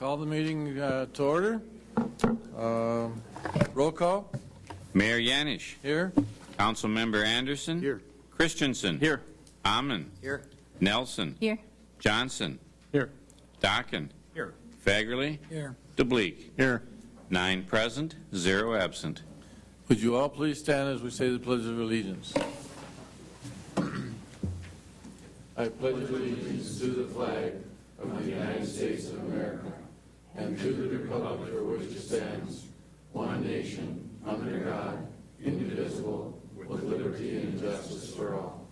Call the meeting to order. Roll call. Mayor Yanish. Here. Councilmember Anderson. Here. Christensen. Here. Amman. Here. Nelson. Here. Johnson. Here. Dockin. Here. Fagerly. Here. DeBleek. Here. 9 present, 0 absent. Would you all please stand as we say the Pledge of Allegiance? I pledge allegiance to the flag of the United States of America and to the republic for which it stands, one nation, under God, indivisible, with liberty and justice for all.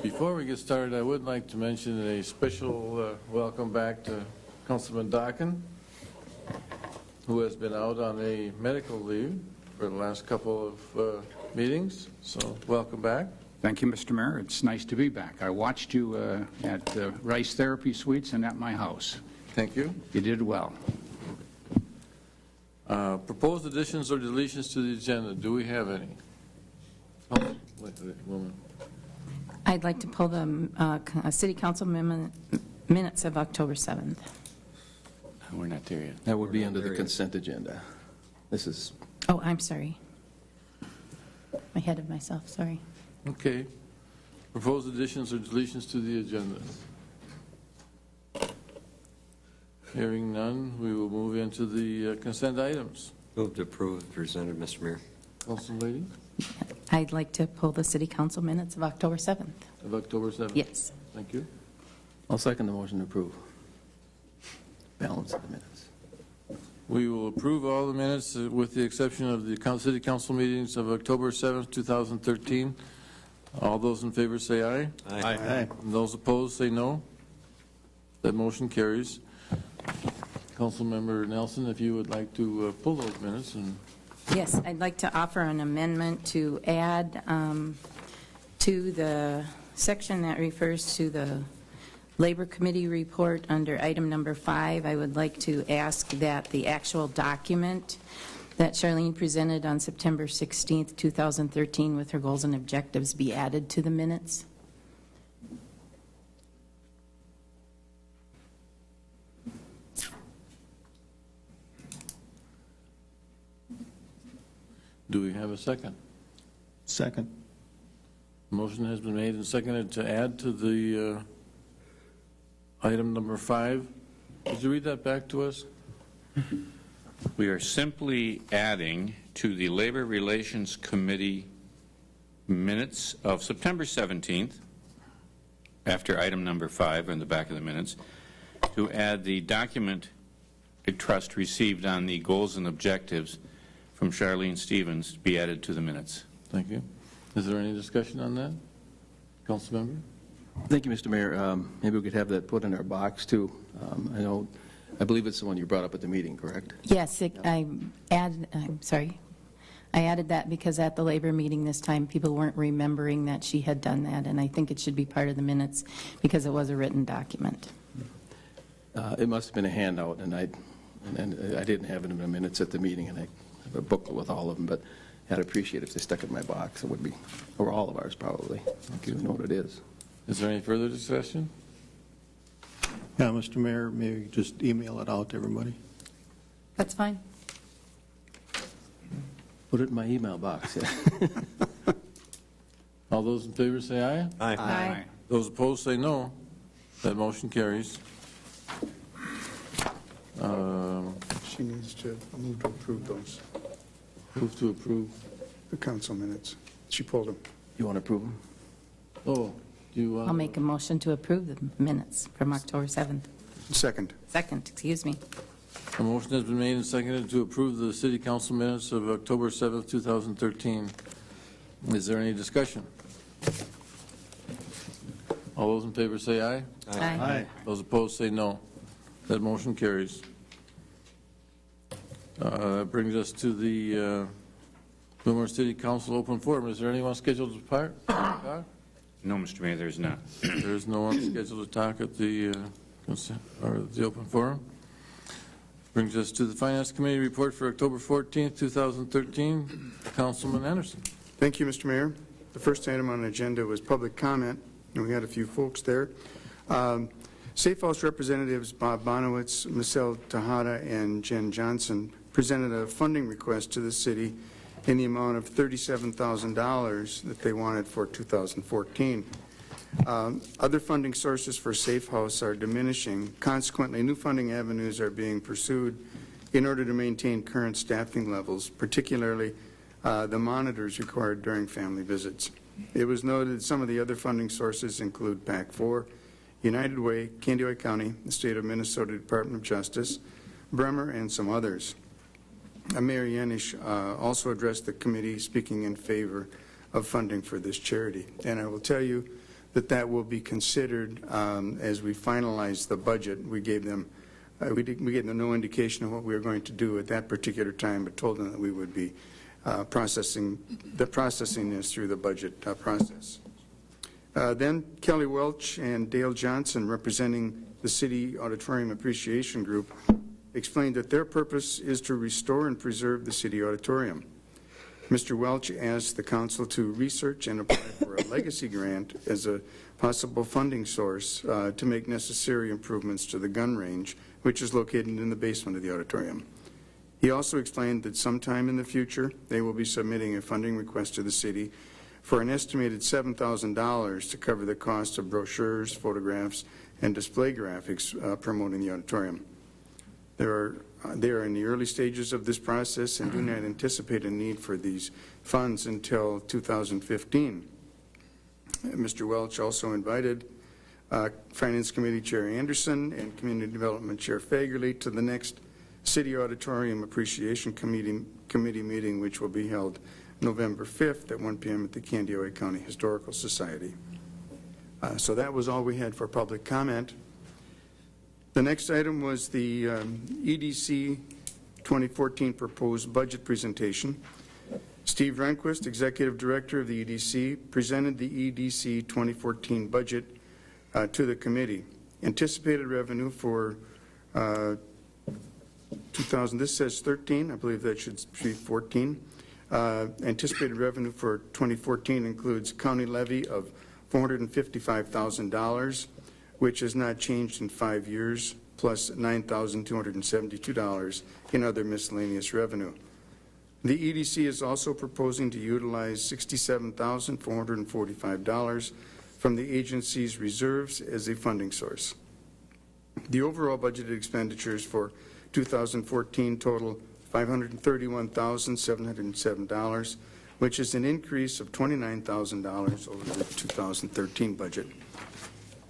Before we get started, I would like to mention a special welcome back to Councilman Dockin, who has been out on a medical leave for the last couple of meetings. So welcome back. Thank you, Mr. Mayor. It's nice to be back. I watched you at Rice Therapy Suites and at my house. Thank you. You did well. Proposed additions or deletions to the agenda. Do we have any? Oh, wait, woman. I'd like to pull the City Council minutes of October 7th. We're not there yet. That would be under the consent agenda. This is, Oh, I'm sorry. I'm ahead of myself, sorry. Okay. Proposed additions or deletions to the agenda. Hearing none, we will move into the consent items. Move to approve as presented, Mr. Mayor. Council lady I'd like to pull the City Council minutes of October 7th. of October 7th. Yes. Thank you. I'll second the motion to approve. Balance of the minutes. We will approve all the minutes with the exception of the City Council meetings of October 7th, 2013. All those in favor say aye. Aye. And those opposed say no. That motion carries. Councilmember Nelson, if you would like to pull those minutes. And Yes, I'd like to offer an amendment to add to the section that refers to the Labor Committee report under item number 5. I would like to ask that the actual document that Charlene presented on September 16th, 2013 with her goals and objectives be added to the minutes. do we have a second? Second. Motion has been made and seconded to add to the item number 5. Could you read that back to us? We are simply adding to the Labor Relations Committee minutes of September 17th, after item number 5 in the back of the minutes, to add the document a trust received on the goals and objectives from Charlene Stevens to be added to the minutes. Thank you. Is there any discussion on that? Council member? Thank you, Mr. Mayor. Maybe we could have that put in our box, too. I believe it's the one you brought up at the meeting, correct? Yes, I'm sorry. I added that because at the labor meeting this time, people weren't remembering that she had done that, and I think it should be part of the minutes because it was a written document. It must have been a handout, and I didn't have it in the minutes at the meeting, and I have a booklet with all of them, but I'd appreciate it if they stuck it in my box. It would be, or all of ours, probably. Thank you. Know what it is. Is there any further discussion? Yeah, Mr. Mayor, maybe just email it out to everybody. That's fine. Put it in my email box. All those in favor say aye. Aye. Those opposed say no. That motion carries. She needs to move to approve those, Move to approve. the council minutes. She pulled them. You want to approve them? Oh, do you want? I'll make a motion to approve the minutes from October 7th. Second. Second, excuse me. A motion has been made and seconded to approve the City Council minutes of October 7th, 2013. Is there any discussion? All those in favor say aye. Aye. Those opposed say no. That motion carries. That brings us to the Willmar City Council open forum. Is there anyone scheduled to talk? No, Mr. Mayor, there's not. There is no one scheduled to talk at the open forum. Brings us to the Finance Committee report for October 14th, 2013. Councilman Anderson. Thank you, Mr. Mayor. The first item on the agenda was public comment, and we had a few folks there. Safe House representatives Bob Bonowitz, Michelle Tejada, and Jen Johnson presented a funding request to the city in the amount of $37,000 that they wanted for 2014. Other funding sources for Safe House are diminishing. Consequently, new funding avenues are being pursued in order to maintain current staffing levels, particularly the monitors required during family visits. It was noted some of the other funding sources include PAC-4, United Way, Candioi County, the State of Minnesota Department of Justice, Bremer, and some others. Mayor Yanish also addressed the committee, speaking in favor of funding for this charity. And I will tell you that that will be considered as we finalize the budget. We gave them no indication of what we were going to do at that particular time, but told them that we would be processing this through the budget process. Then Kelly Welch and Dale Johnson, representing the City Auditorium Appreciation Group, explained that their purpose is to restore and preserve the City Auditorium. Mr. Welch asked the council to research and apply for a legacy grant as a possible funding source to make necessary improvements to the gun range, which is located in the basement of the auditorium. He also explained that sometime in the future, they will be submitting a funding request to the city for an estimated $7,000 to cover the cost of brochures, photographs, and display graphics promoting the auditorium. They are in the early stages of this process and do not anticipate a need for these funds until 2015. Mr. Welch also invited Finance Committee Chair Anderson and Community Development Chair Fagerly to the next City Auditorium Appreciation Committee meeting, which will be held November 5th at 1 p.m. at the Candioi County Historical Society. So that was all we had for public comment. The next item was the EDC 2014 proposed budget presentation. Steve Rehnquist, Executive Director of the EDC, presented the EDC 2014 budget to the committee. Anticipated revenue for 2000, this says 13, I believe that should be 14. Anticipated revenue for 2014 includes county levy of $455,000, which has not changed in 5 years, plus $9,272 in other miscellaneous revenue. The EDC is also proposing to utilize $67,445 from the agency's reserves as a funding source. The overall budgeted expenditures for 2014 total $531,707, which is an increase of $29,000 over the 2013 budget.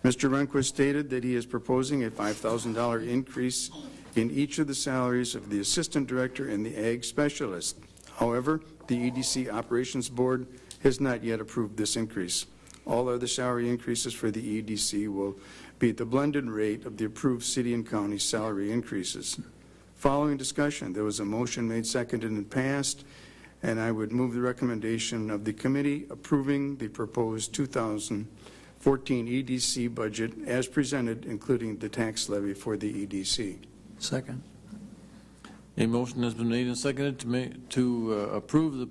Mr. Rehnquist stated that he is proposing a $5,000 increase in each of the salaries of the Assistant Director and the Ag Specialist. However, the EDC Operations Board has not yet approved this increase. All other salary increases for the EDC will be at the blended rate of the approved city and county salary increases. Following discussion, there was a motion made, seconded, and passed, and I would move the recommendation of the committee approving the proposed 2014 EDC budget as presented, including the tax levy for the EDC. Second. A motion has been made and seconded to approve the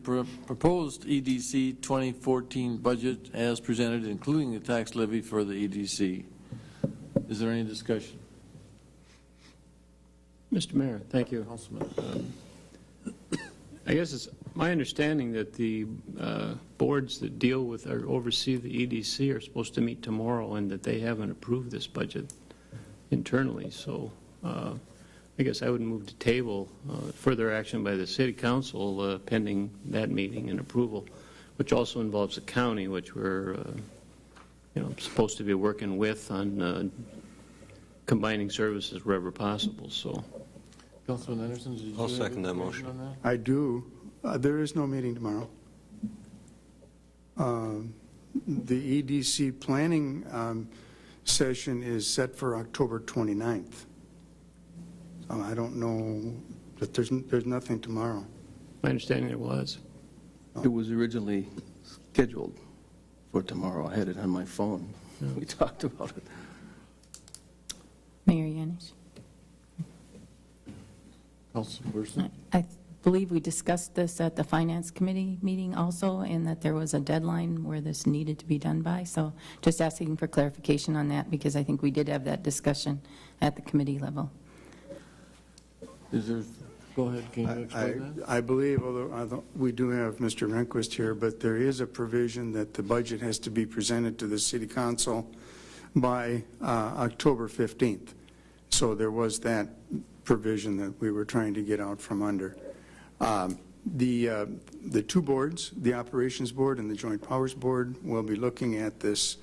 proposed EDC 2014 budget as presented, including the tax levy for the EDC. Is there any discussion? Mr. Mayor, thank you. Councilman. I guess it's my understanding that the boards that deal with or oversee the EDC are supposed to meet tomorrow and that they haven't approved this budget internally. So I guess I would move to table further action by the City Council pending that meeting and approval, which also involves the county, which we're supposed to be working with on combining services wherever possible. So, Councilman Anderson, did you I'll have second a that question motion. on that? I do. There is no meeting tomorrow. The EDC planning session is set for October 29th. I don't know, but there's nothing tomorrow. my understanding it was. It was originally scheduled for tomorrow. I had it on my phone. We talked about it. Mayor Yanis? Councilperson? I believe we discussed this at the Finance Committee meeting also, and that there was a deadline where this needed to be done by. So just asking for clarification on that, because I think we did have that discussion at the committee level. Is there, go ahead, can you explain that? I believe, although we do have Mr. Rehnquist here, but there is a provision that the budget has to be presented to the city council by October 15th. So there was that provision that we were trying to get out from under. The two boards, the Operations Board and the Joint Powers Board, will be looking at this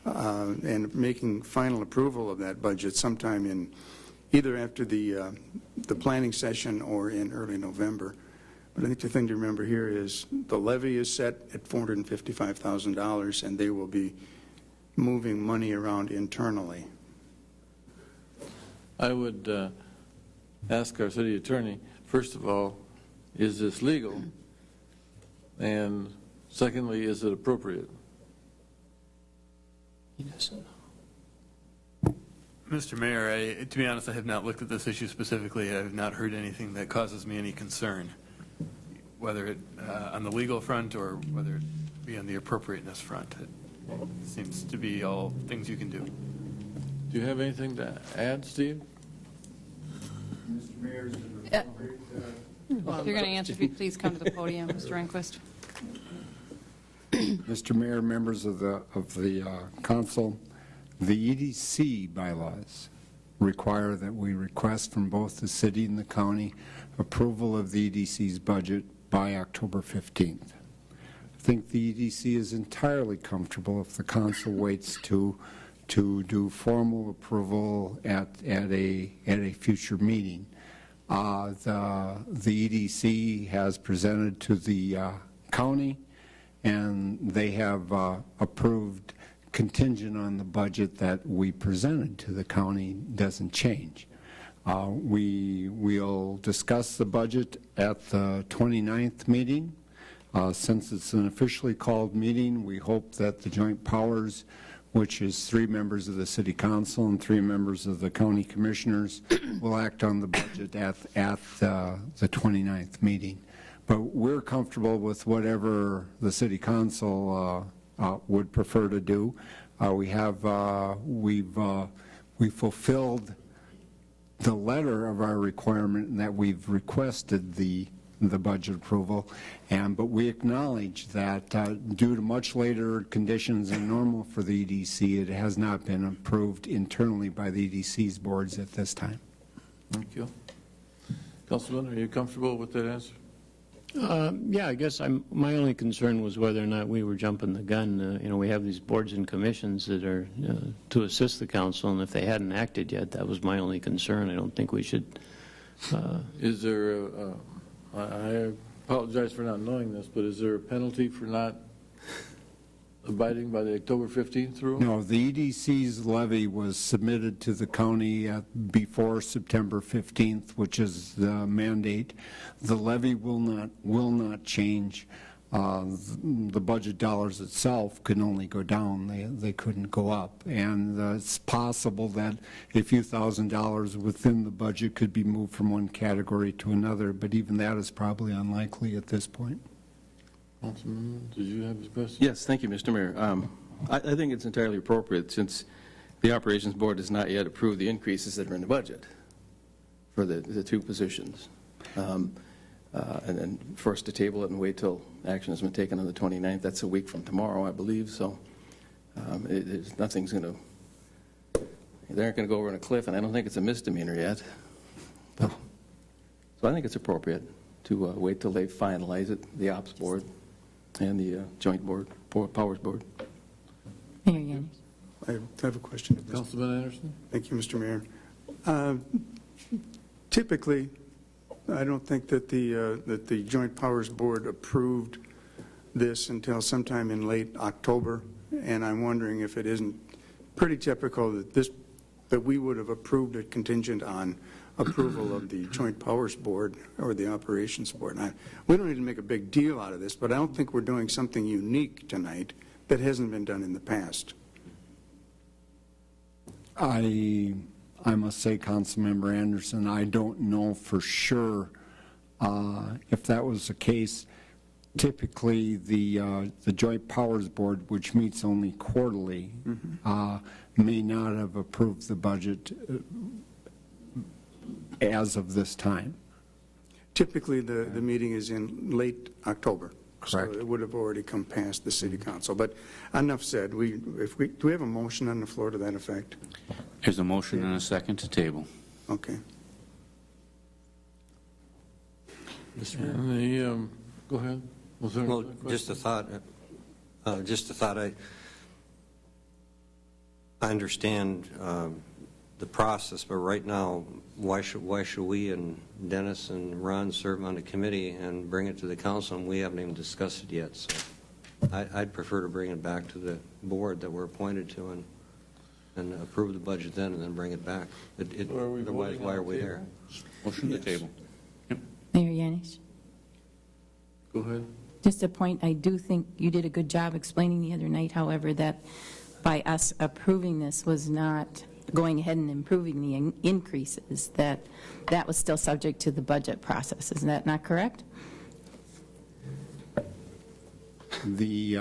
and making final approval of that budget sometime in either after the planning session or in early November. But I think the thing to remember here is the levy is set at $455,000, and they will be moving money around internally. I would ask our city attorney, first of all, is this legal? And secondly, is it appropriate? He doesn't know. Mr. Mayor, to be honest, I have not looked at this issue specifically. I have not heard anything that causes me any concern, whether it on the legal front or whether it be on the appropriateness front. It seems to be all things you can do. Do you have anything to add, Steve? If you're going to answer, if you please come to the podium, Mr. Rehnquist. Mr. Mayor, members of the council, the EDC bylaws require that we request from both the city and the county approval of the EDC's budget by October 15th. I think the EDC is entirely comfortable if the council waits to do formal approval at a future meeting. The EDC has presented to the county, and they have approved contingent on the budget that we presented to the county doesn't change. We will discuss the budget at the 29th meeting. Since it's an officially called meeting, we hope that the Joint Powers, which is 3 members of the City Council and 3 members of the County Commissioners, will act on the budget at the 29th meeting. But we're comfortable with whatever the City Council would prefer to do. We've fulfilled the letter of our requirement in that we've requested the budget approval, but we acknowledge that due to much later conditions than normal for the EDC, it has not been approved internally by the EDC's boards at this time. Thank you. Councilman, are you comfortable with that answer? Yeah, I guess my only concern was whether or not we were jumping the gun. We have these boards and commissions that are to assist the council, and if they hadn't acted yet, that was my only concern. I don't think we should. Is there I apologize for not knowing this, but is there a penalty for not abiding by the October 15th rule? No, the EDC's levy was submitted to the county before September 15th, which is the mandate. The levy will not change. The budget dollars itself can only go down. They couldn't go up. And it's possible that a few $1,000s within the budget could be moved from one category to another, but even that is probably unlikely at this point. Councilman, did you have a question? Yes, thank you, Mr. Mayor. I think it's entirely appropriate, since the Operations Board has not yet approved the increases that are in the budget for the 2 positions. And then for us to table it and wait till action has been taken on the 29th, that's a week from tomorrow, I believe, so nothing's going to, they aren't going to go over on a cliff, and I don't think it's a misdemeanor yet. So I think it's appropriate to wait till they finalize it, the Ops Board and the Joint Powers Board. Mayor Yanni. I have a question. Councilman Anderson? Thank you, Mr. Mayor. Typically, I don't think that the Joint Powers Board approved this until sometime in late October, and I'm wondering if it isn't pretty typical that we would have approved it contingent on approval of the Joint Powers Board or the Operations Board. We don't need to make a big deal out of this, but I don't think we're doing something unique tonight that hasn't been done in the past. I must say, Councilmember Anderson, I don't know for sure If that was the case, typically the Joint Powers Board, which meets only quarterly, may not have approved the budget as of this time. Typically, the meeting is in late October. Correct. So it would have already come past the city council. But enough said. Do we have a motion on the floor to that effect? There's a motion and a second to table. Okay. Mr. Mayor? Go ahead. Was there Well, another just a question? thought, I understand the process, but right now, why should we and Dennis and Ron serve on the committee and bring it to the council, and we haven't even discussed it yet? So I'd prefer to bring it back to the board that we're appointed to and approve the budget then and then bring it back. So are we Otherwise, voting why on are we the here? table? Motion to table. Mayor Yanis? Go ahead. Just a point, I do think you did a good job explaining the other night, however, that by us approving this was not going ahead and improving the increases, that was still subject to the budget process. Is that not correct? The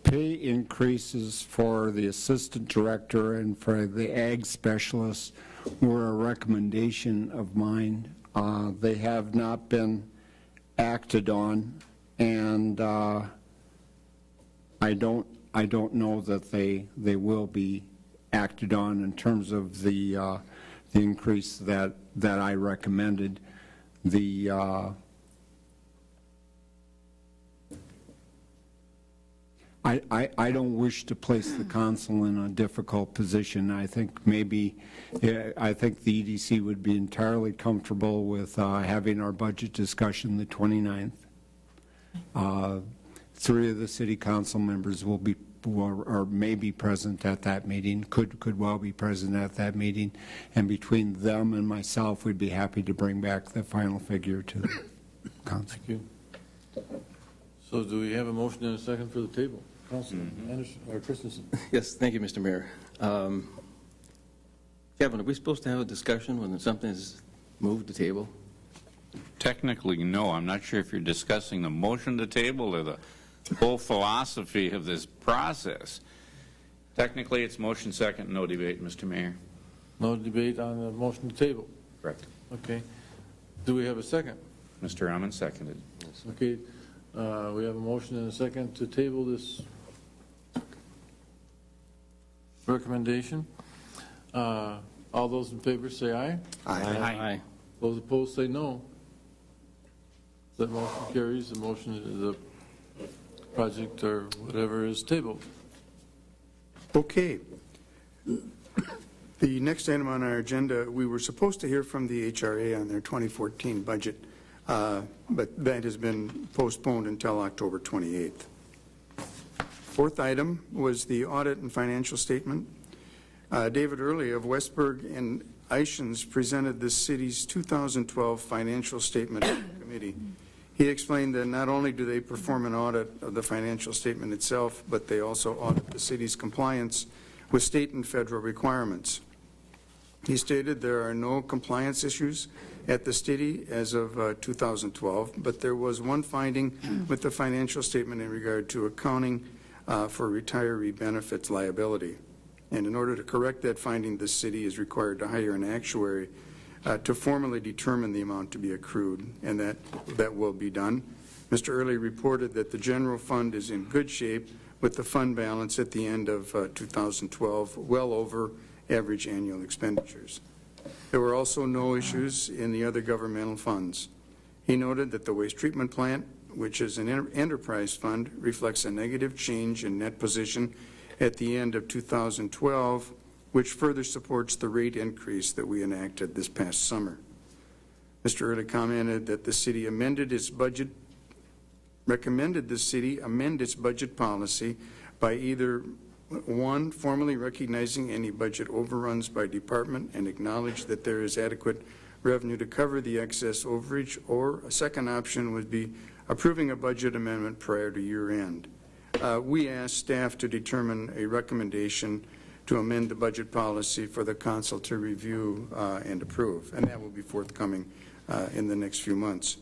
pay increases for the assistant director and for the ag specialists were a recommendation of mine. They have not been acted on, and I don't know that they will be acted on in terms of the increase that I recommended. I don't wish to place the council in a difficult position. I think the EDC would be entirely comfortable with having our budget discussion the 29th. 3 of the city council members will be or may be present at that meeting, could well be present at that meeting, and between them and myself, we'd be happy to bring back the final figure to the council. Thank you. So do we have a motion and a second for the table? Councilman Anderson, or Christensen? Yes, thank you, Mr. Mayor. Kevin, are we supposed to have a discussion when something is moved to table? Technically, no. I'm not sure if you're discussing the motion to table or the whole philosophy of this process. Technically, it's motion second, no debate, Mr. Mayor. No debate on the motion to table? Correct. Okay. Do we have a second? Mr. Ammon seconded. Okay. We have a motion and a second to table this recommendation. All those in favor say aye. Aye. Those opposed say no. That motion carries. The motion, the project or whatever is tabled. Okay. The next item on our agenda, we were supposed to hear from the HRA on their 2014 budget, but that has been postponed until October 28th. Fourth item was the audit and financial statement. David Early of Westburg and Ishans presented the city's 2012 financial statement to the committee. He explained that not only do they perform an audit of the financial statement itself, but they also audit the city's compliance with state and federal requirements. He stated there are no compliance issues at the city as of 2012, but there was one finding with the financial statement in regard to accounting for retiree benefits liability. And in order to correct that finding, the city is required to hire an actuary to formally determine the amount to be accrued, and that will be done. Mr. Early reported that the general fund is in good shape with the fund balance at the end of 2012 well over average annual expenditures. There were also no issues in the other governmental funds. He noted that the waste treatment plant, which is an enterprise fund, reflects a negative change in net position at the end of 2012, which further supports the rate increase that we enacted this past summer. Mr. Early commented that the city recommended the city amend its budget policy by either, one, formally recognizing any budget overruns by department and acknowledge that there is adequate revenue to cover the excess overage, or a second option would be approving a budget amendment prior to year end. We asked staff to determine a recommendation to amend the budget policy for the council to review and approve, and that will be forthcoming in the next few months.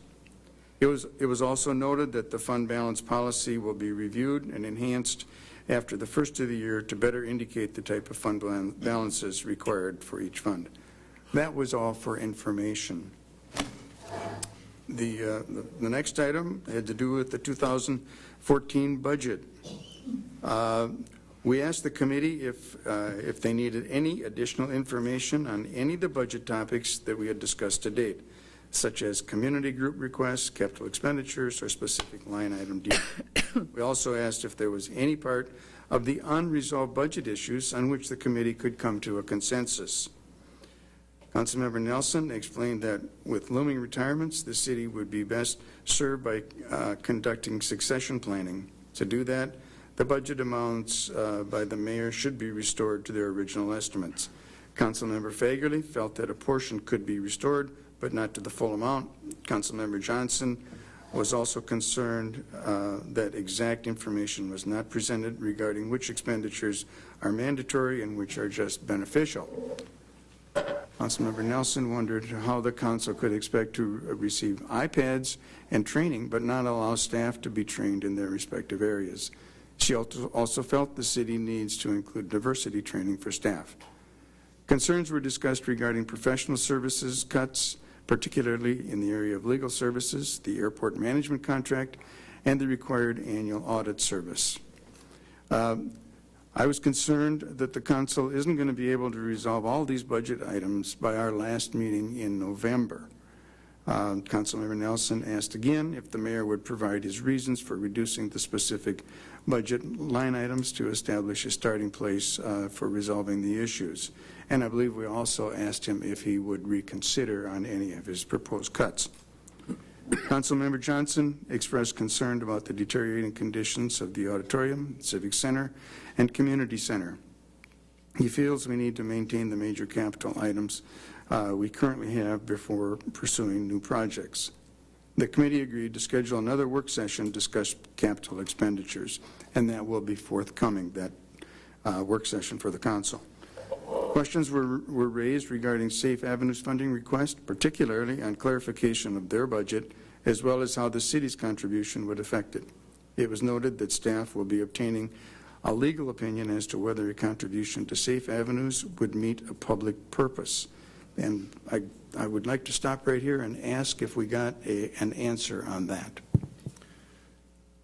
It was also noted that the fund balance policy will be reviewed and enhanced after the first of the year to better indicate the type of fund balances required for each fund. That was all for information. The next item had to do with the 2014 budget. We asked the committee if they needed any additional information on any of the budget topics that we had discussed to date, such as community group requests, capital expenditures, or specific line item detail. We also asked if there was any part of the unresolved budget issues on which the committee could come to a consensus. Councilmember Nelson explained that with looming retirements, the city would be best served by conducting succession planning. To do that, the budget amounts by the mayor should be restored to their original estimates. Councilmember Fagerly felt that a portion could be restored, but not to the full amount. Councilmember Johnson was also concerned that exact information was not presented regarding which expenditures are mandatory and which are just beneficial. Councilmember Nelson wondered how the council could expect to receive iPads and training, but not allow staff to be trained in their respective areas. She also felt the city needs to include diversity training for staff. Concerns were discussed regarding professional services cuts, particularly in the area of legal services, the airport management contract, and the required annual audit service. I was concerned that the council isn't going to be able to resolve all these budget items by our last meeting in November. Councilmember Nelson asked again if the mayor would provide his reasons for reducing the specific budget line items to establish a starting place for resolving the issues. And I believe we also asked him if he would reconsider on any of his proposed cuts. Councilmember Johnson expressed concern about the deteriorating conditions of the auditorium, civic center, and community center. He feels we need to maintain the major capital items we currently have before pursuing new projects. The committee agreed to schedule another work session to discuss capital expenditures, and that will be forthcoming, that work session for the council. Questions were raised regarding Safe Avenues funding request, particularly on clarification of their budget, as well as how the city's contribution would affect it. It was noted that staff will be obtaining a legal opinion as to whether a contribution to Safe Avenues would meet a public purpose. And I would like to stop right here and ask if we got an answer on that.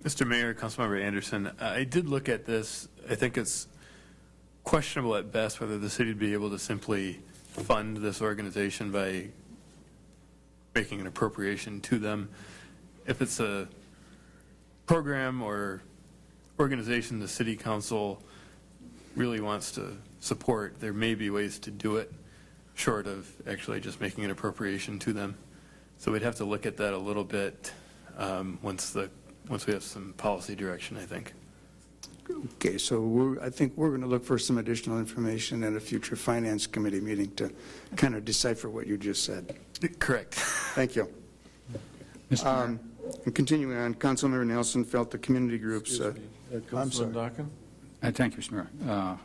Mr. Mayor, Councilmember Anderson, I did look at this. I think it's questionable at best whether the city would be able to simply fund this organization by making an appropriation to them. If it's a program or organization the city council really wants to support, there may be ways to do it short of actually just making an appropriation to them. So we'd have to look at that a little bit once we have some policy direction, I think. Okay, so I think we're going to look for some additional information at a future Finance Committee meeting to kind of decipher what you just said. Correct. Thank you. And continuing on, Councilmember Nelson felt the community groups. Councilman Dockin? Thank you, Mr. Mayor.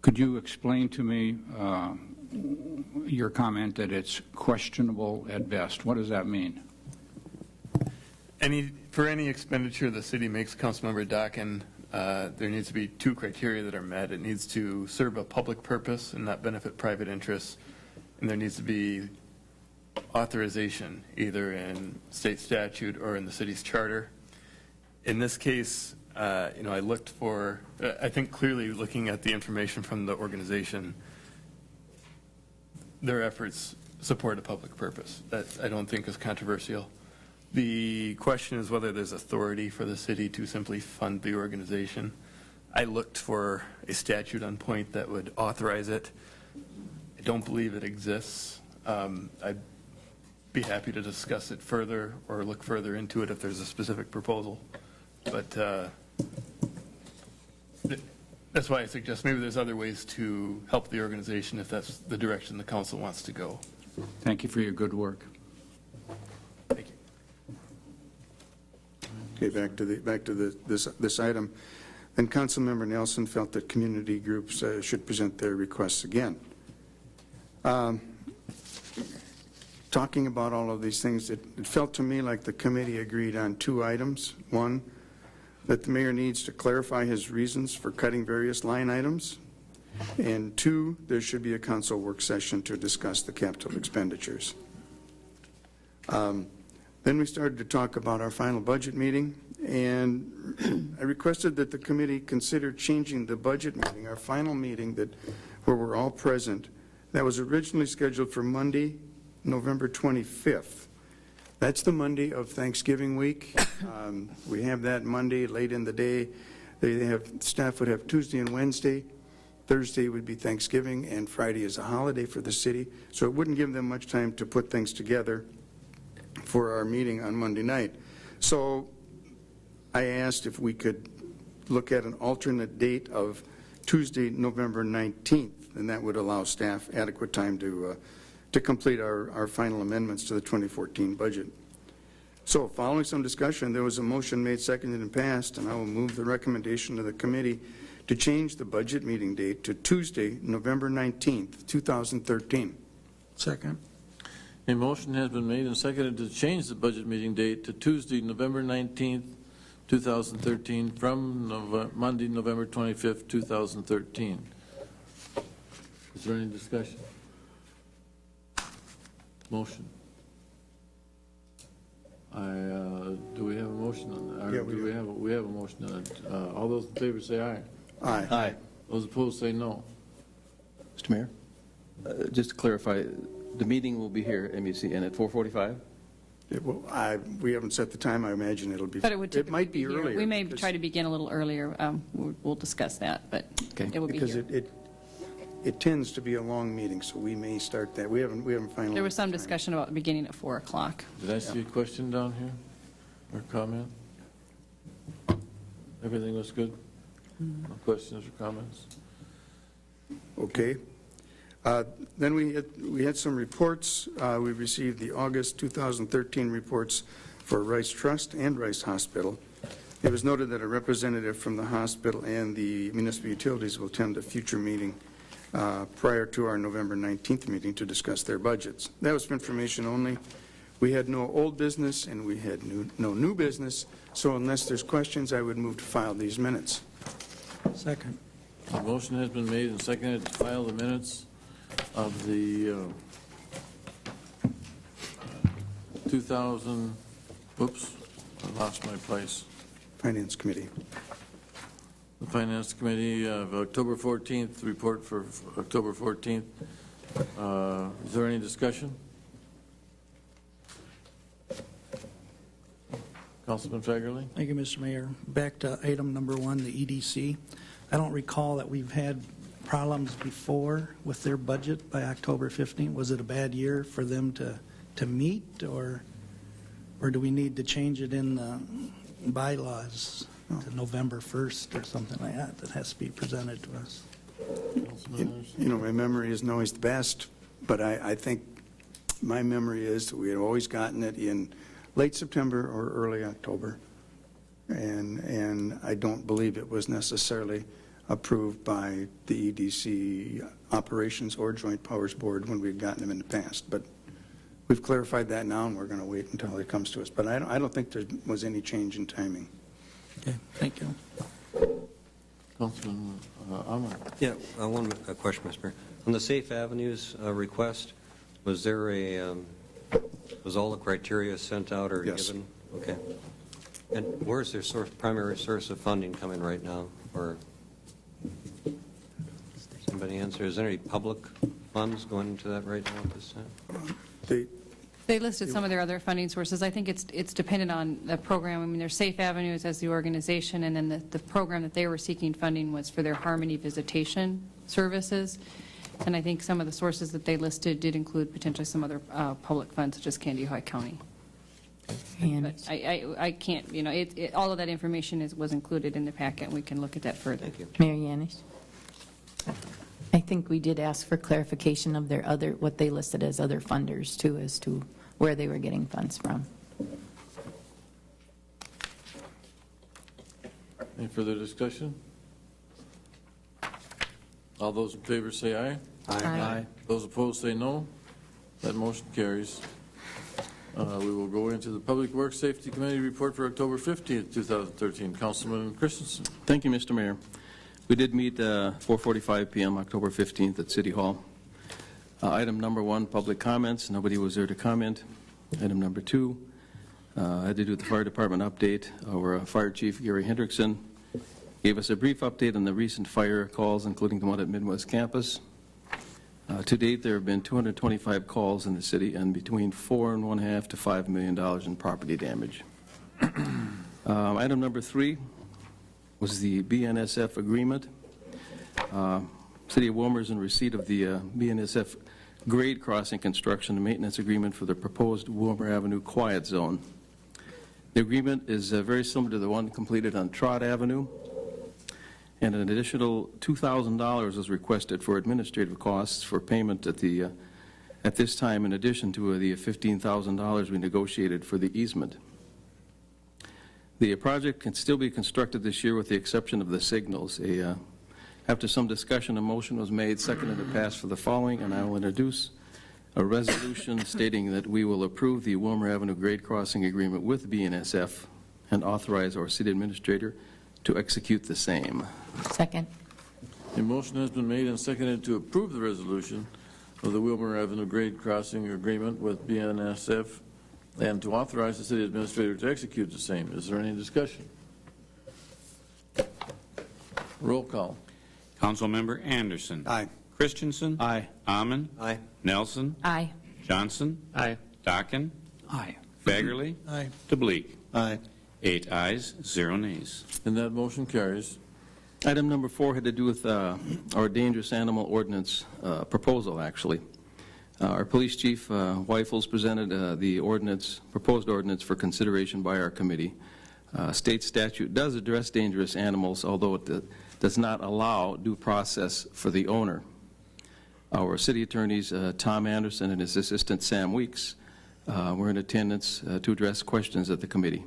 Could you explain to me your comment that it's questionable at best? What does that mean? For any expenditure the city makes, Councilmember Dockin, there needs to be two criteria that are met. It needs to serve a public purpose and not benefit private interests, and there needs to be authorization either in state statute or in the city's charter. In this case, I looked for, I think clearly looking at the information from the organization, their efforts support a public purpose. That I don't think is controversial. The question is whether there's authority for the city to simply fund the organization. I looked for a statute on point that would authorize it. I don't believe it exists. I'd be happy to discuss it further or look further into it if there's a specific proposal. But that's why I suggest maybe there's other ways to help the organization if that's the direction the council wants to go. Thank you for your good work. Thank you. Okay, back to this item. Then Councilmember Nelson felt that community groups should present their requests again. talking about all of these things, it felt to me like the committee agreed on 2 items. One, that the mayor needs to clarify his reasons for cutting various line items. And 2, there should be a council work session to discuss the capital expenditures. Then we started to talk about our final budget meeting, and I requested that the committee consider changing the budget meeting, our final meeting where we're all present. That was originally scheduled for Monday, November 25th. That's the Monday of Thanksgiving week. We have that Monday late in the day. Staff would have Tuesday and Wednesday. Thursday would be Thanksgiving, and Friday is a holiday for the city, so it wouldn't give them much time to put things together for our meeting on Monday night. So I asked if we could look at an alternate date of Tuesday, November 19th, and that would allow staff adequate time to complete our final amendments to the 2014 budget. So following some discussion, there was a motion made, seconded, and passed, and I will move the recommendation of the committee to change the budget meeting date to Tuesday, November 19th, 2013. Second. A motion has been made and seconded to change the budget meeting date to Tuesday, November 19th, 2013, from Monday, November 25th, 2013. Is there any discussion? Motion. Do we have a motion on that? Yeah, we have a motion on it. All those in favor say aye. Aye. Aye. Those opposed say no. Mr. Mayor, just to clarify, the meeting will be here, MEC, and at 4:45? We haven't set the time. I imagine it'll be. But it would It might be typically here. earlier. We may because- try to begin a little earlier. We'll discuss that, but Okay. it will be Because here. it tends to be a long meeting, so we may start that. We haven't finalized. There was some the time. discussion about beginning at 4 o'clock. Did I see a question down here or comment? Everything was good? No questions or comments? Okay. Then we had some reports. We received the August 2013 reports for Rice Trust and Rice Hospital. It was noted that a representative from the hospital and the municipal utilities will attend a future meeting prior to our November 19th meeting to discuss their budgets. That was for information only. We had no old business and we had no new business, so unless there's questions, I would move to file these minutes. Second. A motion has been made and seconded to file the minutes of the 2000, whoops, I lost my place. Finance Committee. The Finance Committee of October 14th, report for October 14th. Is there any discussion? Councilman Fagerly? Thank you, Mr. Mayor. Back to item number 1, the EDC. I don't recall that we've had problems before with their budget by October 15th. Was it a bad year for them to meet, or do we need to change it in the bylaws to November 1st or something like that that has to be presented to us? My memory isn't always the best, but I think my memory is that we had always gotten it in late September or early October. And I don't believe it was necessarily approved by the EDC Operations or Joint Powers Board when we'd gotten them in the past. But we've clarified that now, and we're going to wait until it comes to us. But I don't think there was any change in timing. Okay, thank you. Councilman Ahmad? Yeah, one question, Mr. Mayor. On the Safe Avenues request, was there was all the criteria sent out or Yes. given? Okay. And where's their primary source of funding coming right now? Or does anybody answer? Is there any public funds going into that right now at this time? They listed some of their other funding sources. I think it's dependent on the program. I mean, there's Safe Avenues as the organization, and then the program that they were seeking funding was for their Harmony Visitation Services. And I think some of the sources that they listed did include potentially some other public funds, such as Candy Hoy County. But I can't, all of that information was included in the packet, and we can look at that further. Thank you. Mayor Yanis? I think we did ask for clarification of their what they listed as other funders, too, as to where they were getting funds from. Any further discussion? All those in favor say aye. Aye. Those opposed say no. That motion carries. We will go into the Public Works Safety Committee report for October 15th, 2013. Councilman Christensen. Thank you, Mr. Mayor. We did meet 4:45 p.m. October 15th at City Hall. Item number 1, public comments. Nobody was there to comment. Item number 2, I had to do the fire department update. Our fire chief, Gary Hendrickson, gave us a brief update on the recent fire calls, including the one at Midwest Campus. To date, there have been 225 calls in the city and between $4.5 to $5 million in property damage. Item number 3 was the BNSF agreement. City of Willmar is in receipt of the BNSF grade crossing construction and maintenance agreement for the proposed Willmar Avenue Quiet Zone. The agreement is very similar to the one completed on Trott Avenue, and an additional $2,000 was requested for administrative costs for payment at this time, in addition to the $15,000 we negotiated for the easement. The project can still be constructed this year with the exception of the signals. After some discussion, a motion was made, seconded, and passed for the following, and I will introduce a resolution stating that we will approve the Willmar Avenue grade crossing agreement with BNSF and authorize our city administrator to execute the same. Second. A motion has been made and seconded to approve the resolution of the Willmar Avenue grade crossing agreement with BNSF and to authorize the city administrator to execute the same. Is there any discussion? Roll call. Councilmember Anderson. Aye. Christensen. Aye. Amon. Aye. Nelson. Aye. Johnson. Aye. Dockin. Aye. Fagerly. Aye. DeBleek. Aye. 8 ayes, 0 nays. And that motion carries. Item number 4 had to do with our dangerous animal ordinance proposal, actually. Our police chief, Weifels, presented the proposed ordinance for consideration by our committee. State statute does address dangerous animals, although it does not allow due process for the owner. Our city attorneys, Tom Anderson and his assistant, Sam Weeks, were in attendance to address questions at the committee.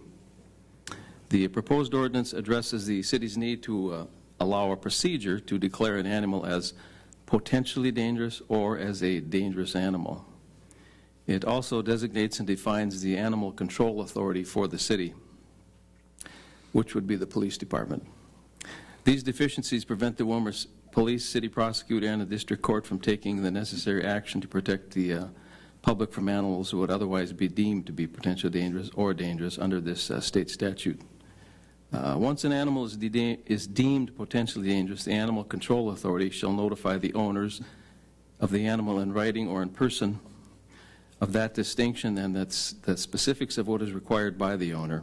The proposed ordinance addresses the city's need to allow a procedure to declare an animal as potentially dangerous or as a dangerous animal. It also designates and defines the animal control authority for the city, which would be the police department. These deficiencies prevent the Willmar Police, City Prosecutor, and the District Court from taking the necessary action to protect the public from animals who would otherwise be deemed to be potentially dangerous or dangerous under this state statute. Once an animal is deemed potentially dangerous, the Animal Control Authority shall notify the owners of the animal in writing or in person of that distinction and the specifics of what is required by the owner.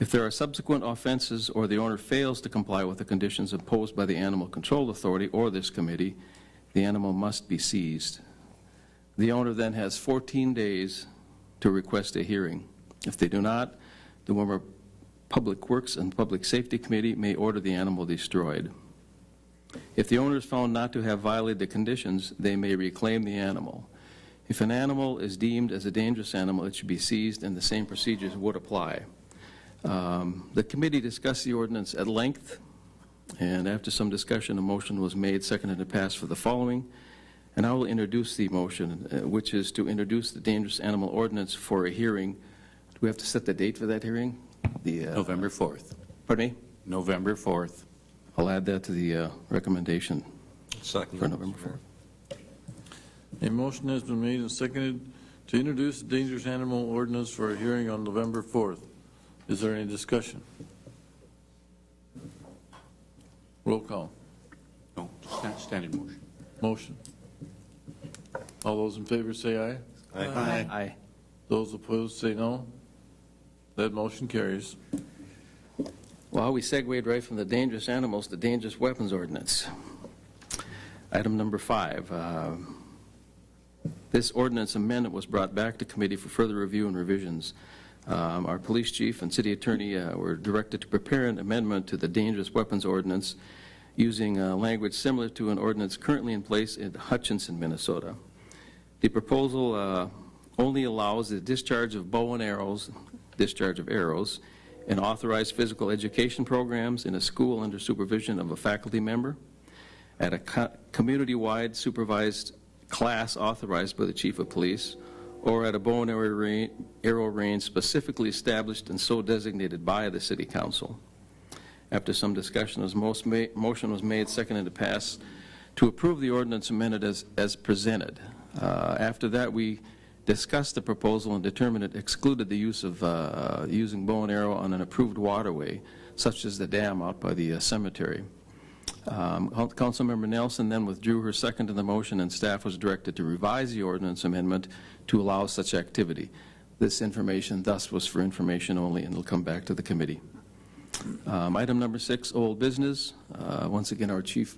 If there are subsequent offenses or the owner fails to comply with the conditions imposed by the Animal Control Authority or this committee, the animal must be seized. The owner then has 14 days to request a hearing. If they do not, the Willmar Public Works and Public Safety Committee may order the animal destroyed. If the owner is found not to have violated the conditions, they may reclaim the animal. If an animal is deemed as a dangerous animal, it should be seized, and the same procedures would apply. The committee discussed the ordinance at length, and after some discussion, a motion was made, seconded, and passed for the following. And I will introduce the motion, which is to introduce the dangerous animal ordinance for a hearing. Do we have to set the date for that hearing? November 4th. Pardon me? November 4th. I'll add that to the recommendation Second. for November 4th. A motion has been made and seconded to introduce the dangerous animal ordinance for a hearing on November 4th. Is there any discussion? Roll call. No, standing motion. Motion. All those in favor say aye. Aye. Aye. Those opposed say no. That motion carries. Well, we segued right from the dangerous animals to dangerous weapons ordinance. Item number 5. This ordinance amendment was brought back to committee for further review and revisions. Our police chief and city attorney were directed to prepare an amendment to the dangerous weapons ordinance using language similar to an ordinance currently in place in Hutchinson, Minnesota. The proposal only allows the discharge of bow and arrows, in authorized physical education programs in a school under supervision of a faculty member, at a community-wide supervised class authorized by the chief of police, or at a bow and arrow range specifically established and so designated by the City Council. After some discussion, motion was made, seconded to pass to approve the ordinance amended as presented. After that, we discussed the proposal and determined it excluded the use of using bow and arrow on an approved waterway, such as the dam out by the cemetery. Councilmember Nelson then withdrew her second to the motion, and staff was directed to revise the ordinance amendment to allow such activity. This information thus was for information only, and will come back to the committee. Item number 6, old business. Once again, our Chief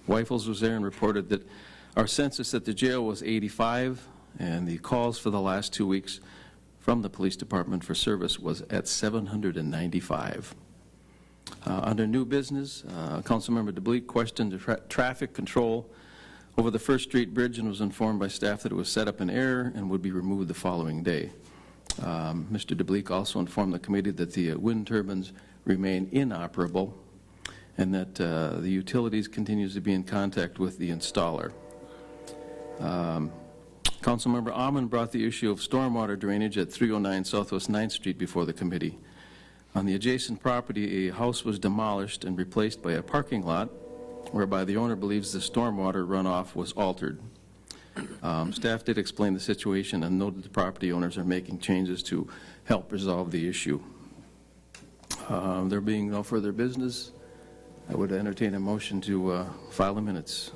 Weifels was there and reported that our census at the jail was 85, and the calls for the last 2 weeks from the police department for service was at 795. Under new business, Councilmember DeBleek questioned traffic control over the First Street Bridge and was informed by staff that it was set up in error and would be removed the following day. Mr. DeBleek also informed the committee that the wind turbines remain inoperable and that the utilities continues to be in contact with the installer. Councilmember Amon brought the issue of stormwater drainage at 309 Southwest 9th Street before the committee. On the adjacent property, a house was demolished and replaced by a parking lot, whereby the owner believes the stormwater runoff was altered. Staff did explain the situation and noted the property owners are making changes to help resolve the issue. There being no further business, I would entertain a motion to file the minutes.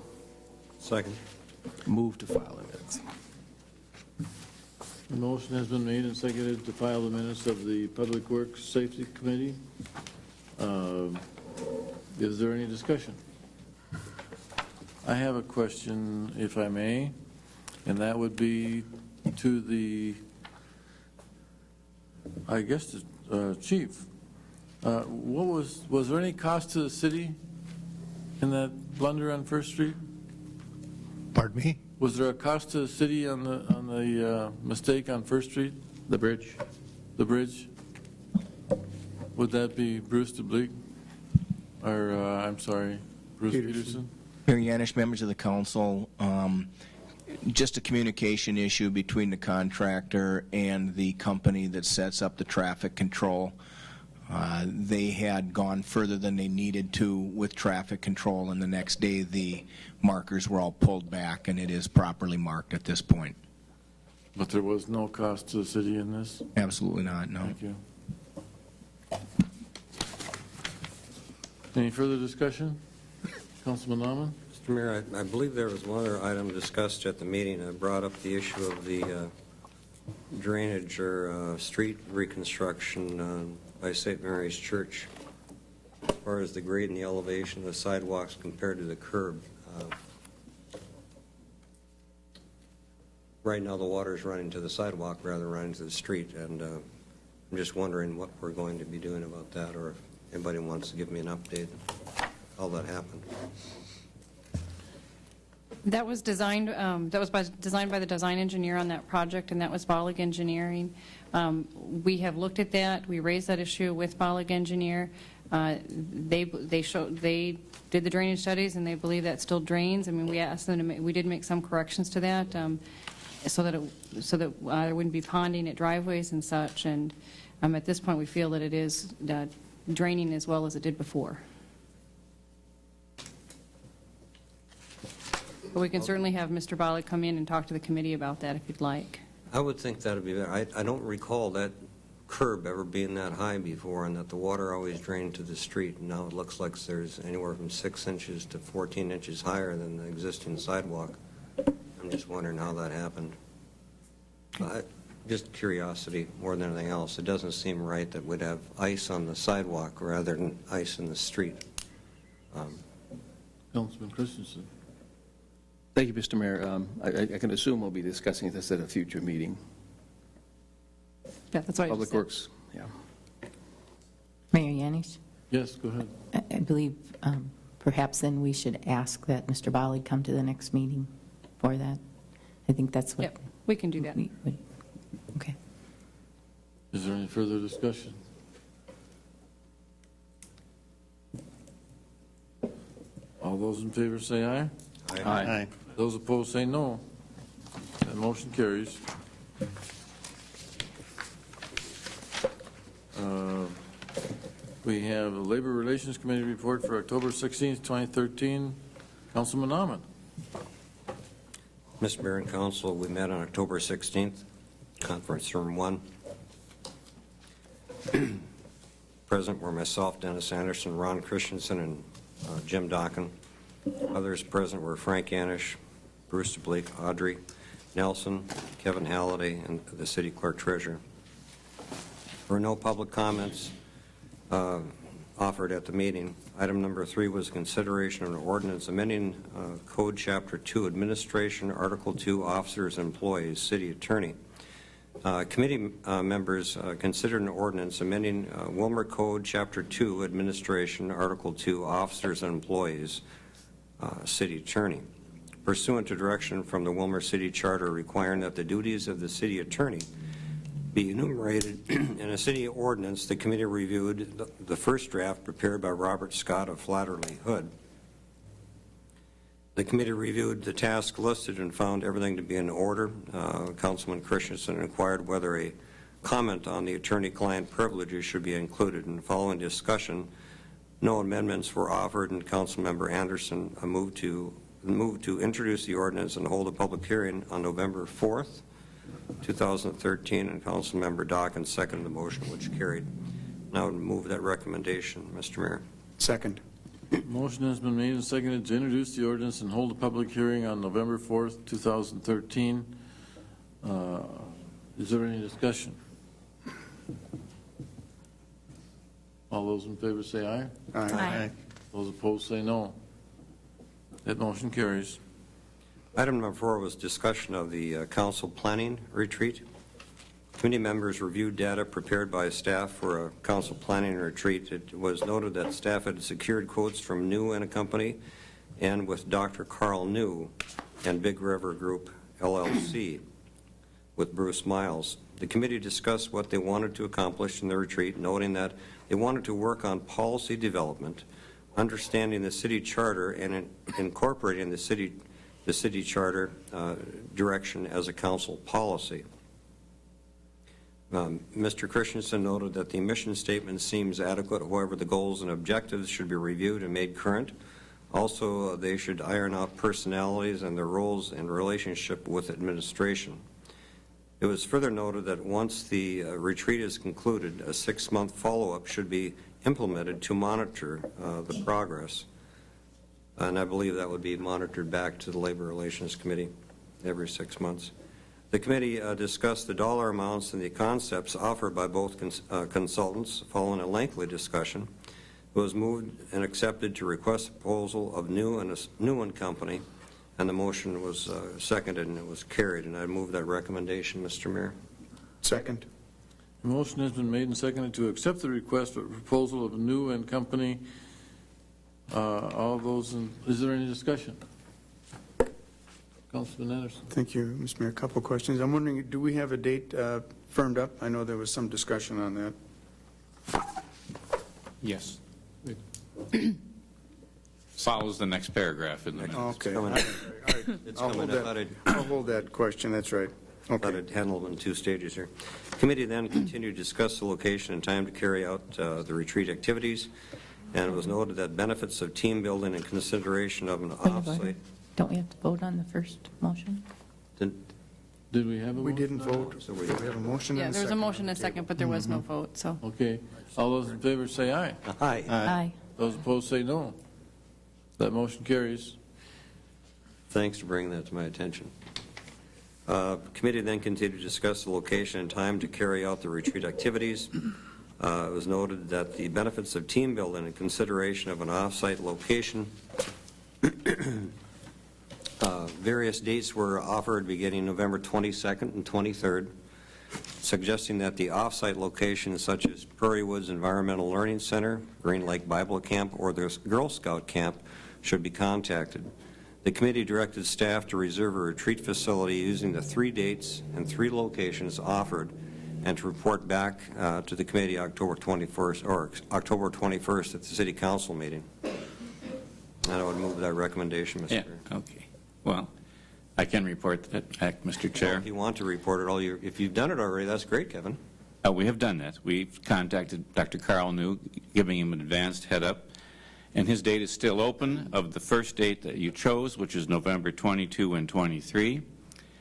Second. Move to file the minutes. The motion has been made and seconded to file the minutes of the Public Works Safety Committee. Is there any discussion? I have a question, if I may, and that would be to the, I guess, the chief. Was there any cost to the city in that blunder on First Street? Pardon me? Was there a cost to the city on the mistake on First Street? The bridge. The bridge? Would that be Bruce DeBleek? Or, I'm sorry, Bruce Peterson? Mayor Yanish, members of the council, just a communication issue between the contractor and the company that sets up the traffic control. They had gone further than they needed to with traffic control, and the next day the markers were all pulled back, and it is properly marked at this point. But there was no cost to the city in this? Absolutely not, no. Thank you. Any further discussion? Councilman Nauman? Mr. Mayor, I believe there was one other item discussed at the meeting. I brought up the issue of the drainage or street reconstruction by St. Mary's Church, as far as the grade and the elevation of the sidewalks compared to the curb. Right now, the water is running to the sidewalk rather than running to the street, and I'm just wondering what we're going to be doing about that, or if anybody wants to give me an update on how that happened. That was designed. Designed by the design engineer on that project, and that was Bollig Engineering. We have looked at that. We raised that issue with Bollig Engineer. They did the drainage studies, and they believe that still drains. I mean, we asked them to. We did make some corrections to that, so that there wouldn't be ponding at driveways and such. And at this point, we feel that it is draining as well as it did before. But we can certainly have Mr. Bollig come in and talk to the committee about that if you'd like. I would think that would be better. I don't recall that curb ever being that high before, and that the water always drained to the street. And now it looks like there's anywhere from 6 inches to 14 inches higher than the existing sidewalk. I'm just wondering how that happened. Just curiosity more than anything else. It doesn't seem right that we'd have ice on the sidewalk rather than ice in the street. Councilman Christensen. Thank you, Mr. Mayor. I can assume we'll be discussing this at a future meeting. Yeah, that's what Public Works, yeah. Mayor Yanish? Yes, go ahead. I believe perhaps then we should ask that Mr. Bollig come to the next meeting for that. I think that's what... Yep, we can do that. Okay. Is there any further discussion? All those in favor say aye. Aye. Aye. Those opposed say no. That motion carries. We have the Labor Relations Committee report for October 16th, 2013. Councilman Ahmed. Mr. Mayor and Council, we met on October 16th, conference room 1. Present were myself, Dennis Anderson, Ron Christensen, and Jim Dockin. Others present were Frank Anish, Bruce DeBleek, Audrey Nelson, Kevin Halliday, and the City Clerk Treasurer. There were no public comments offered at the meeting. Item number 3 was consideration of an ordinance amending Code Chapter 2, Administration, Article 2, Officers and Employees, City Attorney. Committee members considered an ordinance amending Willmar Code Chapter 2, Administration, Article 2, Officers and Employees, City Attorney, pursuant to direction from the Willmar City Charter requiring that the duties of the City Attorney be enumerated in a city ordinance. The committee reviewed the first draft prepared by Robert Scott of Flatterly Hood. The committee reviewed the task listed and found everything to be in order. Councilman Christensen inquired whether a comment on the attorney-client privileges should be included. And following discussion, no amendments were offered, and Councilmember Anderson moved to introduce the ordinance and hold a public hearing on November 4th, 2013, and Councilmember Dockin seconded the motion, which carried. Now I would move that recommendation, Mr. Mayor. Second. Motion has been made and seconded to introduce the ordinance and hold a public hearing on November 4th, 2013. Is there any discussion? All those in favor say aye. Aye. Those opposed say no. That motion carries. Item number 4 was discussion of the council planning retreat. Committee members reviewed data prepared by staff for a council planning retreat. It was noted that staff had secured quotes from New and Company and with Dr. Carl New and Big River Group, LLC, with Bruce Miles. The committee discussed what they wanted to accomplish in the retreat, noting that they wanted to work on policy development, understanding the city charter, and incorporating the city charter direction as a council policy. Mr. Christensen noted that the mission statement seems adequate. However, the goals and objectives should be reviewed and made current. Also, they should iron out personalities and their roles in relationship with administration. It was further noted that once the retreat is concluded, a 6-month follow-up should be implemented to monitor the progress. And I believe that would be monitored back to the Labor Relations Committee every 6 months. The committee discussed the dollar amounts and the concepts offered by both consultants. Following a lengthy discussion, it was moved and accepted to request a proposal of New and Company, and the motion was seconded and it was carried. And I move that recommendation, Mr. Mayor. Second. The motion has been made and seconded to accept the request for proposal of New and Company. All those is there any discussion? Councilman Anderson. Thank you, Mr. Mayor. A couple of questions. I'm wondering, do we have a date firmed up? I know there was some discussion on that. Yes. It follows the next paragraph in the minutes. Okay. All right. It's coming. I'll hold that question. That's right. Thought Okay. I'd handle it in 2 stages here. Committee then continued to discuss the location and time to carry out the retreat activities, and it was noted that benefits of team building and consideration of an offsite. Don't we have to vote on the first motion? Did we have a We motion? didn't vote. So we We have a motion Yeah, and a there was a second. motion and a second, but there was no vote, so. Okay. All those in favor say aye. Aye. Aye. Those opposed say no. That motion carries. Thanks for bringing that to my attention. Committee then continued to discuss the location and time to carry out the retreat activities. It was noted that the benefits of team building and consideration of an off-site location. Various dates were offered beginning November 22nd and 23rd, suggesting that the off-site locations such as Prairie Woods Environmental Learning Center, Green Lake Bible Camp, or the Girl Scout Camp should be contacted. The committee directed staff to reserve a retreat facility using the 3 dates and 3 locations offered, and to report back to the committee October 21st at the City Council meeting. And I would move that recommendation, Mr. Yeah, Chair. okay. Well, I can report that back, Mr. Chair. If you want to report it all, if you've done it already, that's great, Kevin. We have done that. We've contacted Dr. Carl New, giving him an advanced head-up, and his date is still open of the first date that you chose, which is November 22 and 23.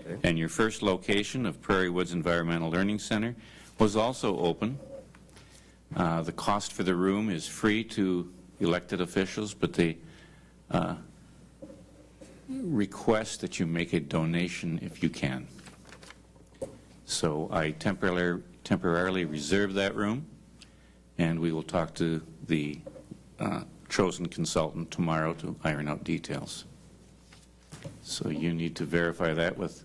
Okay. And your first location of Prairie Woods Environmental Learning Center was also open. The cost for the room is free to elected officials, but they request that you make a donation if you can. So I temporarily reserve that room, and we will talk to the chosen consultant tomorrow to iron out details. So you need to verify that with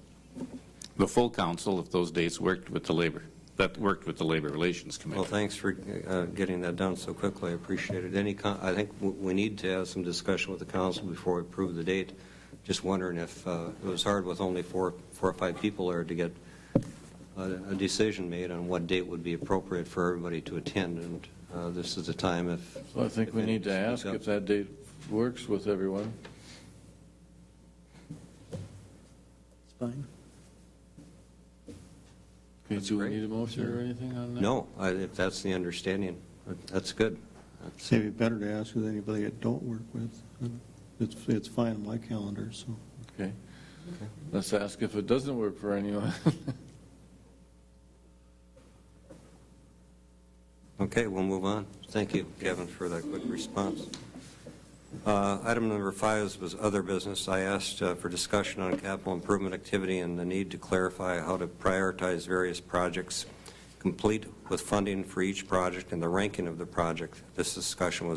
the full council if those dates worked with the labor relations committee. Well, thanks for getting that done so quickly. I appreciate it. I think we need to have some discussion with the council before we approve the date. Just wondering if it was hard with only four or five people there to get a decision made on what date would be appropriate for everybody to attend, and this is the time if... So I think we need to ask if that date works with everyone. It's fine. Okay, do we need a motion or anything on that? No, if that's the understanding, that's good. Maybe better to ask with anybody that don't work with. It's fine on my calendar, so. Okay. Let's ask if it doesn't work for anyone. Okay, we'll move on. Thank you, Kevin, for that quick response. Item number 5 was other business. I asked for discussion on capital improvement activity and the need to clarify how to prioritize various projects, complete with funding for each project and the ranking of the project. This discussion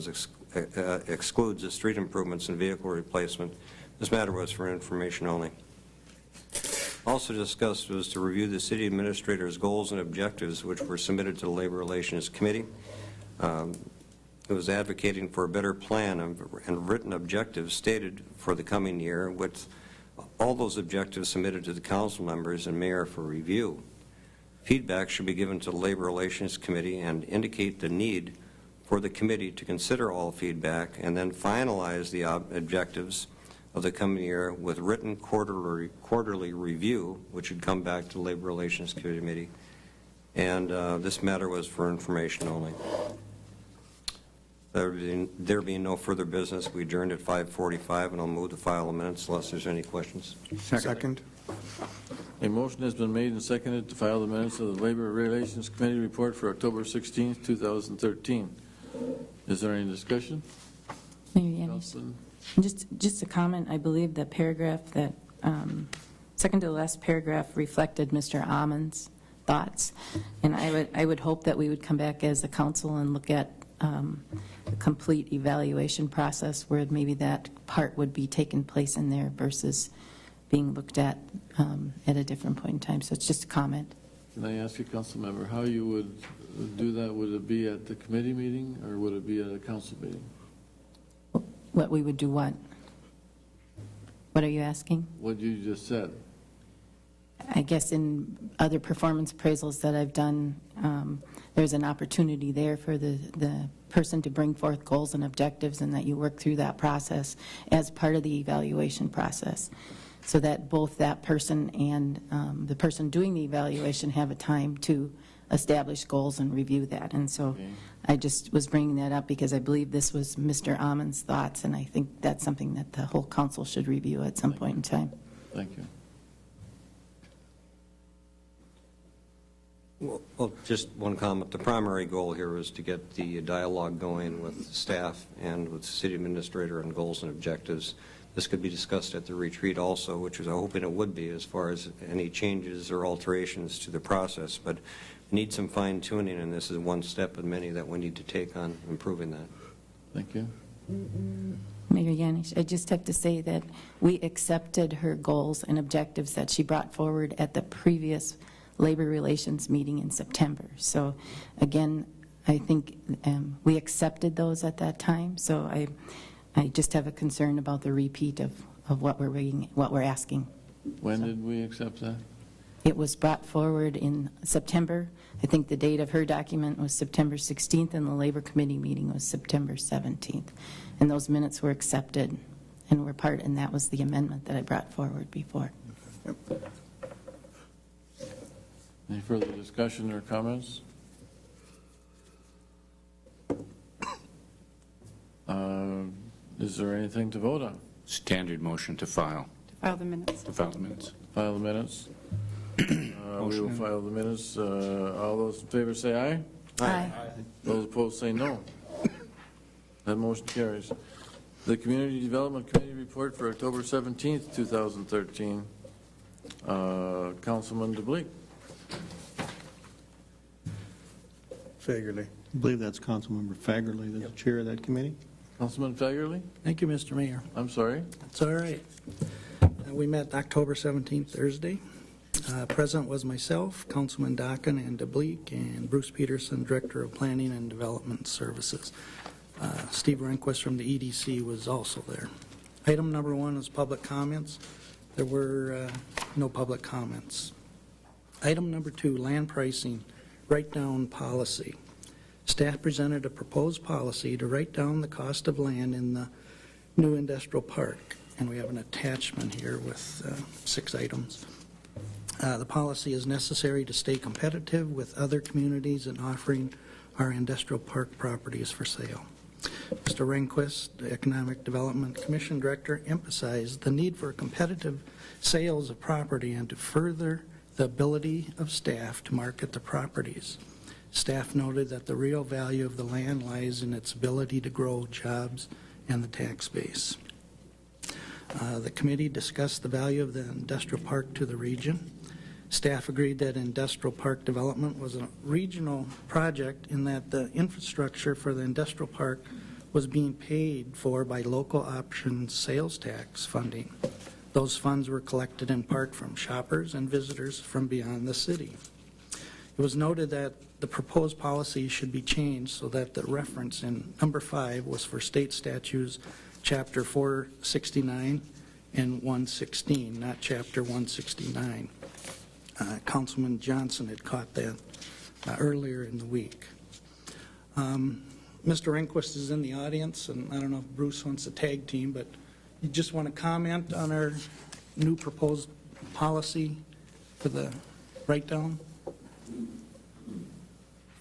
excludes the street improvements and vehicle replacement. This matter was for information only. Also discussed was to review the city administrator's goals and objectives, which were submitted to the Labor Relations Committee. It was advocating for a better plan and written objectives stated for the coming year, with all those objectives submitted to the council members and mayor for review. Feedback should be given to the Labor Relations Committee and indicate the need for the committee to consider all feedback and then finalize the objectives of the coming year with written quarterly review, which would come back to the Labor Relations Committee. And this matter was for information only. There being no further business, we adjourned at 5:45, and I'll move to file the minutes unless there's any questions. Second. A motion has been made and seconded to file the minutes of the Labor Relations Committee report for October 16th, 2013. Is there any discussion? Mayor Yanis. Councilman? Just a comment. I believe the paragraph that, second to the last paragraph reflected Mr. Ammon's thoughts. And I would hope that we would come back as a council and look at a complete evaluation process where maybe that part would be taking place in there versus being looked at a different point in time. So it's just a comment. Can I ask you, council member, how you would do that? Would it be at the committee meeting or would it be at a council meeting? What we would do what? What are you asking? What you just said. I guess in other performance appraisals that I've done, there's an opportunity there for the person to bring forth goals and objectives and that you work through that process as part of the evaluation process so that both that person and the person doing the evaluation have a time to establish goals and review that. And so I just was bringing that up because I believe this was Mr. Ammon's thoughts, and I think that's something that the whole council should review at some point in time. Thank you. Well, just one comment. The primary goal here is to get the dialogue going with staff and with the city administrator on goals and objectives. This could be discussed at the retreat also, which is I'm hoping it would be as far as any changes or alterations to the process. But we need some fine-tuning, and this is one step in many that we need to take on improving that. Thank you. Mayor Yanis, I just have to say that we accepted her goals and objectives that she brought forward at the previous Labor Relations meeting in September. So again, I think we accepted those at that time. So I just have a concern about the repeat of what we're asking. When did we accept that? It was brought forward in September. I think the date of her document was September 16th, and the Labor Committee meeting was September 17th. And those minutes were accepted and we're part, and that was the amendment that I brought forward before. Any further discussion or comments? Is there anything to vote on? Standard motion to file. File the minutes. To file the minutes. File the minutes. We will file the minutes. All those in favor say aye. Aye. Those opposed say no. That motion carries. The Community Development Committee report for October 17th, 2013. Councilman DeBleek. Fagerly. I believe that's Councilmember Fagerly, the chair of that committee. Councilman Fagerly? Thank you, Mr. Mayor. I'm sorry. It's all right. We met October 17th, Thursday. Present was myself, Councilman Dockin and DeBleek, and Bruce Peterson, Director of Planning and Development Services. Steve Rehnquist from the EDC was also there. Item number 1 is public comments. There were no public comments. Item number 2, land pricing, write-down policy. Staff presented a proposed policy to write down the cost of land in the new industrial park, and we have an attachment here with 6 items. The policy is necessary to stay competitive with other communities in offering our industrial park properties for sale. Mr. Rehnquist, the Economic Development Commission Director, emphasized the need for competitive sales of property and to further the ability of staff to market the properties. Staff noted that the real value of the land lies in its ability to grow jobs and the tax base. The committee discussed the value of the industrial park to the region. Staff agreed that industrial park development was a regional project in that the infrastructure for the industrial park was being paid for by local option sales tax funding. Those funds were collected in part from shoppers and visitors from beyond the city. It was noted that the proposed policy should be changed so that the reference in number 5 was for state statutes, Chapter 469 and 116, not Chapter 169. Councilman Johnson had caught that earlier in the week. Mr. Rehnquist is in the audience, and I don't know if Bruce wants to tag team, but you just want to comment on our new proposed policy for the write-down?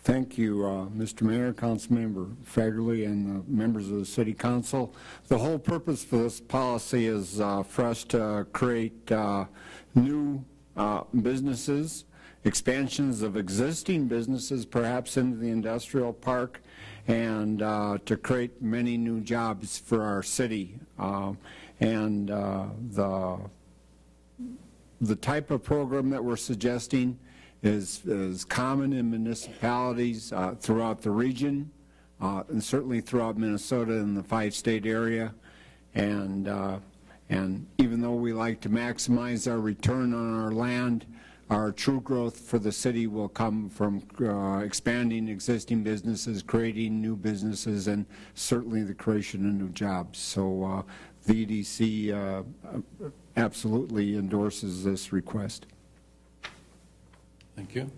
Thank you, Mr. Mayor, Councilmember Fagerly, and members of the City Council. The whole purpose for this policy is for us to create new businesses, expansions of existing businesses, perhaps into the industrial park, and to create many new jobs for our city. And the type of program that we're suggesting is common in municipalities throughout the region, and certainly throughout Minnesota and the 5-state area. And even though we like to maximize our return on our land, our true growth for the city will come from expanding existing businesses, creating new businesses, and certainly the creation of new jobs. So the EDC absolutely endorses this request. Thank you.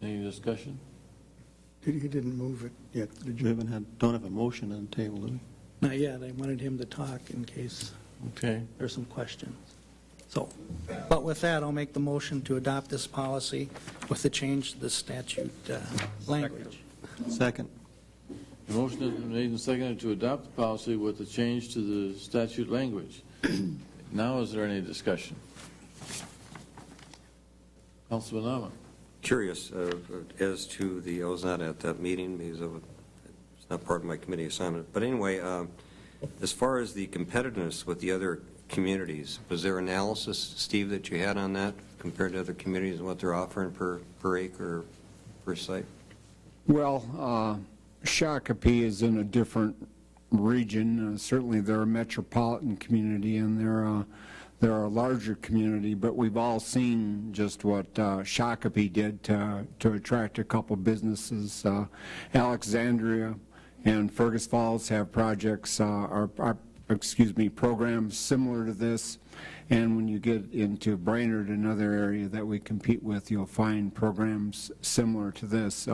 Any discussion? He didn't move it yet, did We you? don't have a motion on the table, do we? Not yet. I wanted him to talk in case Okay. there's some questions. So, but with that, I'll make the motion to adopt this policy with the change to the statute language. Second. The motion has been made and seconded to adopt the policy with the change to the statute language. Now, is there any discussion? Councilman Nama. Curious as to the, I was not at that meeting because it's not part of my committee assignment. But anyway, as far as the competitiveness with the other communities, was there analysis, Steve, that you had on that compared to other communities and what they're offering per acre or per site? Well, Shakopee is in a different region. Certainly they're a metropolitan community, and they're a larger community, but we've all seen just what Shakopee did to attract a couple businesses. Alexandria and Fergus Falls have projects, programs similar to this. And when you get into Brainerd, another area that we compete with, you'll find programs similar to this.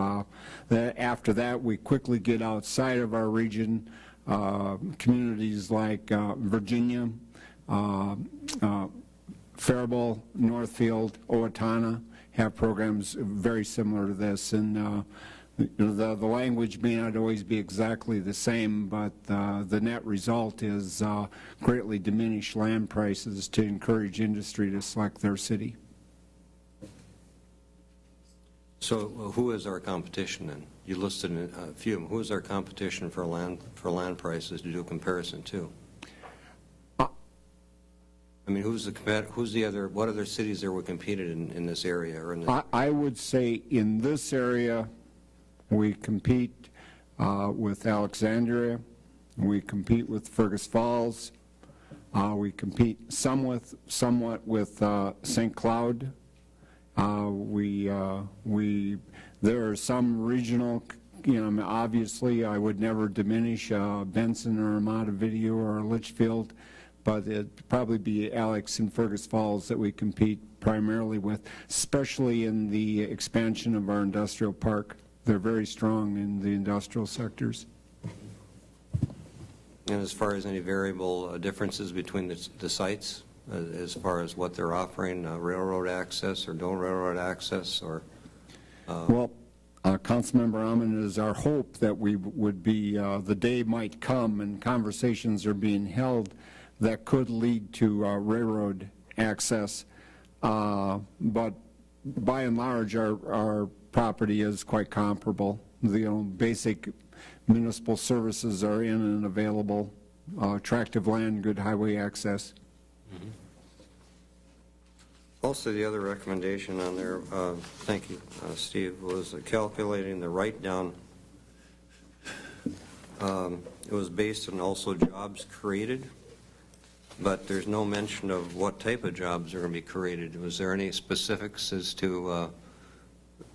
After that, we quickly get outside of our region Communities like Virginia, Faribault, Northfield, Owatonna have programs very similar to this. And the language may not always be exactly the same, but the net result is greatly diminished land prices to encourage industry to select their city. So who is our competition then? You listed a few of them. Who is our competition for land prices to do a comparison to? I mean, what other cities are we competed in this area? Or in this? I would say in this area, we compete with Alexandria, we compete with Fergus Falls, we compete somewhat with St. Cloud. There are some regional, obviously I would never diminish Benson or Montevideo or Litchfield, but it'd probably be Alex and Fergus Falls that we compete primarily with, especially in the expansion of our industrial park. They're very strong in the industrial sectors. And as far as any variable differences between the sites, as far as what they're offering, railroad access or no railroad access, or? Well, Councilmember Amon, it is our hope that we would be, the day might come and conversations are being held that could lead to railroad access. But by and large, our property is quite comparable. The basic municipal services are in and available, attractive land, good highway access. Mm-hmm. Also, the other recommendation on there, thank you, Steve, was calculating the write-down. It was based on also jobs created, but there's no mention of what type of jobs are going to be created. Was there any specifics as to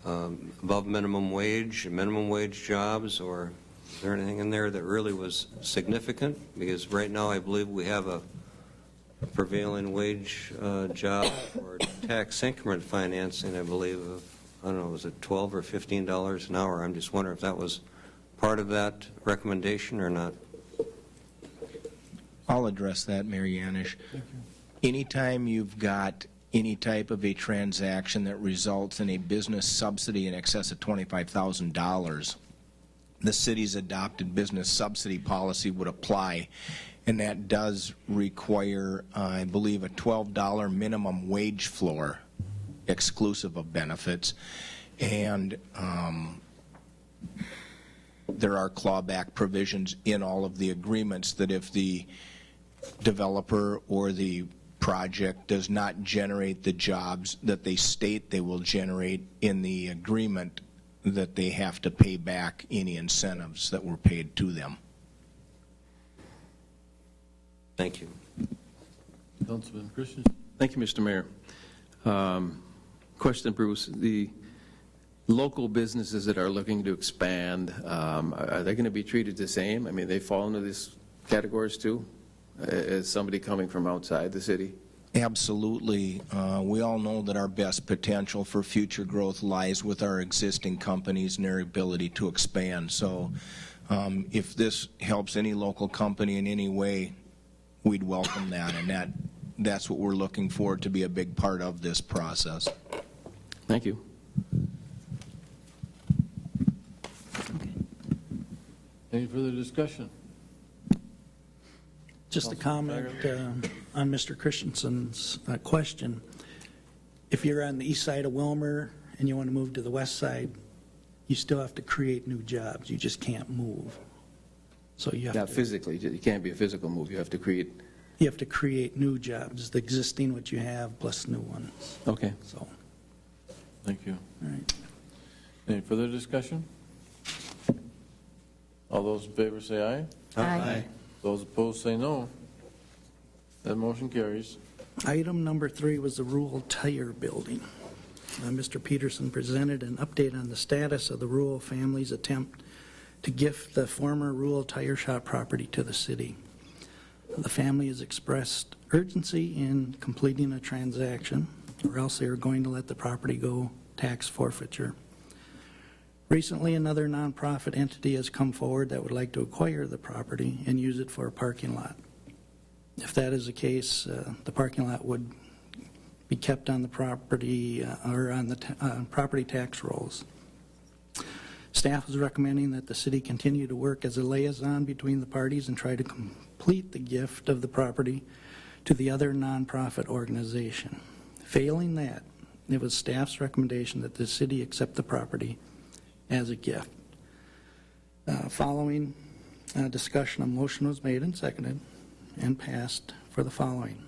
above minimum wage jobs, or is there anything in there that really was significant? Because right now I believe we have a prevailing wage job or tax increment financing, I believe, of, I don't know, was it $12 or $15 an hour? I'm just wondering if that was part of that recommendation or not. I'll address that, Mary Yanish. Anytime you've got any type of a transaction that results in a business subsidy in excess of $25,000, the city's adopted business subsidy policy would apply, and that does require, I believe, a $12 minimum wage floor exclusive of benefits, and there are clawback provisions in all of the agreements that if the developer or the project does not generate the jobs that they state they will generate in the agreement, that they have to pay back any incentives that were paid to them. Thank you. Councilman Christian. Thank you, Mr. Mayor. Question, Bruce. The local businesses that are looking to expand, are they going to be treated the same? I mean, they fall into these categories too, as somebody coming from outside the city? Absolutely. We all know that our best potential for future growth lies with our existing companies and their ability to expand. So if this helps any local company in any way, we'd welcome that, and that's what we're looking for to be a big part of this process. Thank you. Any further discussion? Just a comment on Mr. Christensen's question. If you're on the east side of Willmar and you want to move to the west side, you still have to create new jobs. You just can't move. So you have Not physically. It can't be a physical move. You have to create. You have to create new jobs, the existing what you have plus new ones. Okay. So. Thank you. All right. Any further discussion? All those in favor say aye. Aye. Those opposed say no. That motion carries. Item number 3 was the Rural Tire Building. Mr. Peterson presented an update on the status of the rural family's attempt to gift the former Rural Tire Shop property to the city. The family has expressed urgency in completing a transaction, or else they are going to let the property go tax forfeiture. Recently, another nonprofit entity has come forward that would like to acquire the property and use it for a parking lot. If that is the case, the parking lot would be kept on the property or on the property tax rolls. Staff is recommending that the city continue to work as a liaison between the parties and try to complete the gift of the property to the other nonprofit organization. Failing that, it was staff's recommendation that the city accept the property as a gift. Following discussion, a motion was made and seconded and passed for the following: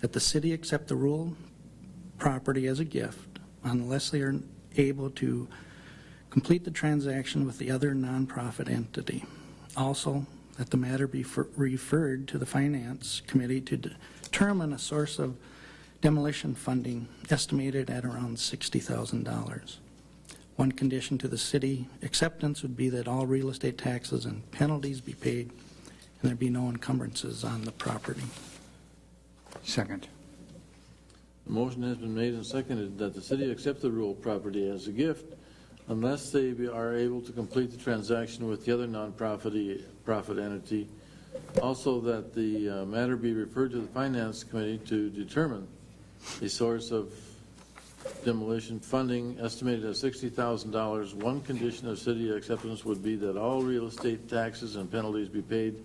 that the city accept the rural property as a gift unless they are able to complete the transaction with the other nonprofit entity. Also, that the matter be referred to the Finance Committee to determine a source of demolition funding estimated at around $60,000. One condition to the city acceptance would be that all real estate taxes and penalties be paid and there be no encumbrances on the property. Second. The motion has been made and seconded that the city accept the rural property as a gift unless they are able to complete the transaction with the other profit entity. Also, that the matter be referred to the Finance Committee to determine the source of demolition funding estimated at $60,000. One condition of city acceptance would be that all real estate taxes and penalties be paid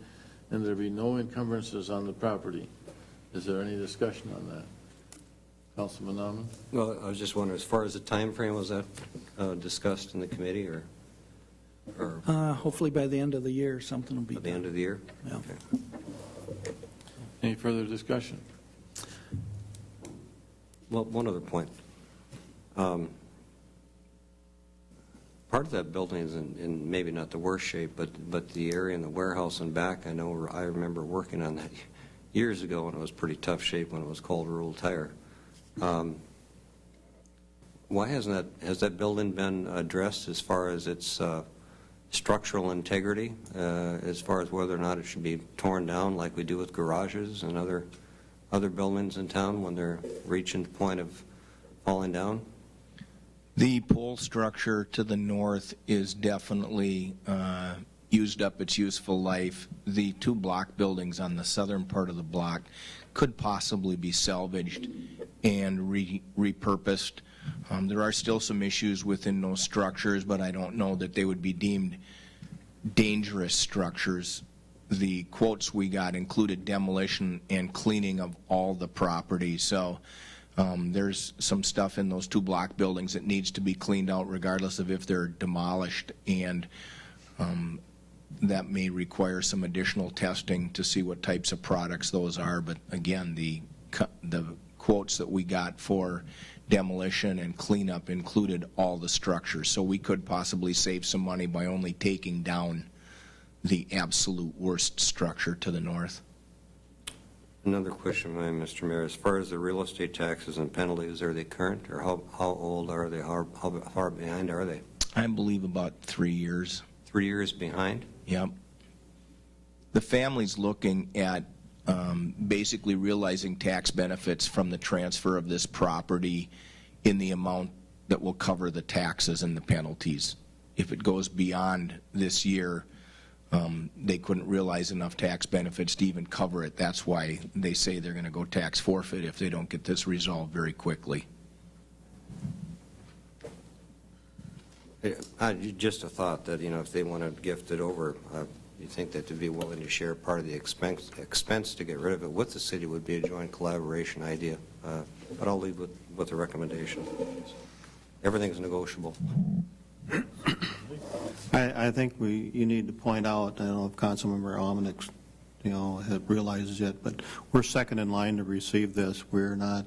and there be no encumbrances on the property. Is there any discussion on that? Councilman Nauman? Well, I was just wondering, as far as the time frame, was that discussed in the committee, or Hopefully by the end of the year, something will be at the done. end of the year? Yeah. Okay. Any further discussion? Well, one other point. Part of that building is in maybe not the worst shape, but the area in the warehouse and back, I remember working on that years ago, and it was pretty tough shape when it was called Rural Tire. Why has that building been addressed as far as its structural integrity, as far as whether or not it should be torn down like we do with garages and other buildings in town when they're reaching the point of falling down? The pole structure to the north is definitely used up its useful life. The two block buildings on the southern part of the block could possibly be salvaged and repurposed. There are still some issues within those structures, but I don't know that they would be deemed dangerous structures. The quotes we got included demolition and cleaning of all the property. So there's some stuff in those two block buildings that needs to be cleaned out regardless of if they're demolished, and that may require some additional testing to see what types of products those are. But again, the quotes that we got for demolition and cleanup included all the structures, so we could possibly save some money by only taking down the absolute worst structure to the north. Another question, Mr. Mayor. As far as the real estate taxes and penalties, are they current, or how old are they? How far behind are they? I believe about 3 years. 3 years behind? Yep. The family's looking at basically realizing tax benefits from the transfer of this property in the amount that will cover the taxes and the penalties. If it goes beyond this year, they couldn't realize enough tax benefits to even cover it. That's why they say they're going to go tax forfeit if they don't get this resolved very quickly. Just a thought that, if they want to gift it over, you think that to be willing to share part of the expense to get rid of it with the city would be a joint collaboration idea. But I'll leave with the recommendation. Everything's negotiable. I think you need to point out, I don't know if Councilmember Almanick, has realized it, but we're second in line to receive this. We are not,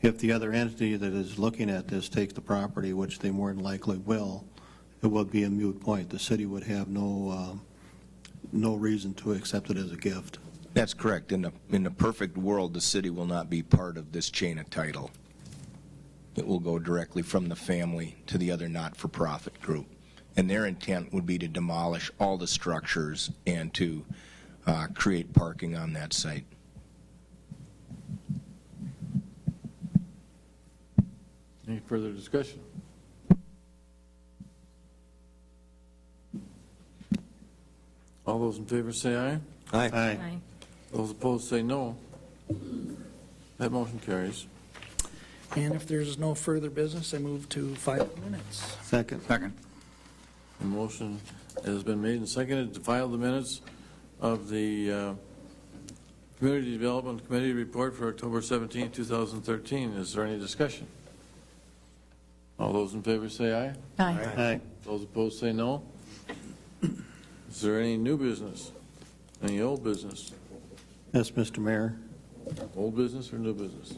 if the other entity that is looking at this takes the property, which they more than likely will, it will be a moot point. The city would have no reason to accept it as a gift. That's correct. In the perfect world, the city will not be part of this chain of title. It will go directly from the family to the other not-for-profit group. And their intent would be to demolish all the structures and to create parking on that site. Any further discussion? All those in favor say aye. Aye. Aye. Those opposed say no. That motion carries. And if there's no further business, I move to file the minutes. Second. Second. The motion has been made and seconded to file the minutes of the Community Development Committee report for October 17, 2013. Is there any discussion? All those in favor say aye. Aye. Those opposed say no. Is there any new business? Any old business? Yes, Mr. Mayor. Old business or new business?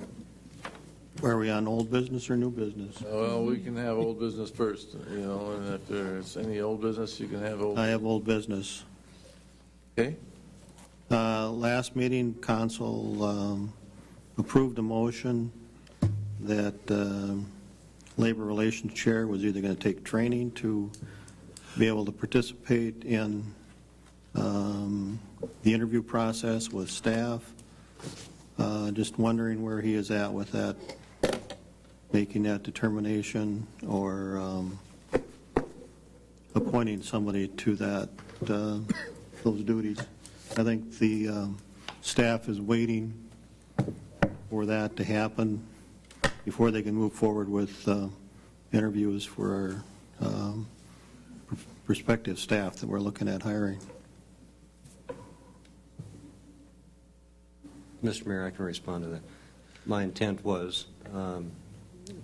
Are we on old business or new business? Well, we can have old business first, and if there's any old business, you can have old. I have old business. Okay? Last meeting, council approved a motion that Labor Relations Chair was either going to take training to be able to participate in the interview process with staff. Just wondering where he is at with that, making that determination or appointing somebody to that, those duties. I think the staff is waiting for that to happen before they can move forward with interviews for our prospective staff that we're looking at hiring. Mr. Mayor, I can respond to that. My intent was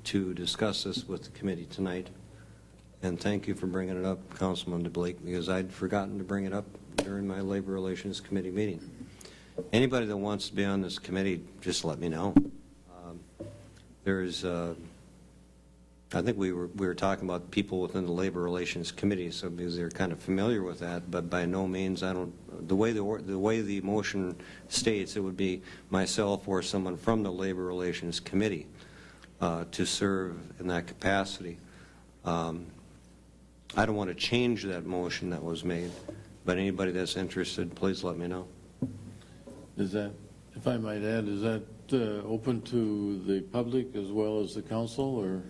to discuss this with the committee tonight, and thank you for bringing it up, Councilman DeBlake, because I'd forgotten to bring it up during my Labor Relations Committee meeting. Anybody that wants to be on this committee, just let me know. I think we were talking about people within the Labor Relations Committee, so because they're kind of familiar with that, but by no means, the way the motion states, it would be myself or someone from the Labor Relations Committee to serve in that capacity. I don't want to change that motion that was made, but anybody that's interested, please let me know. Is that, if I might add, is that open to the public as well as the council, or?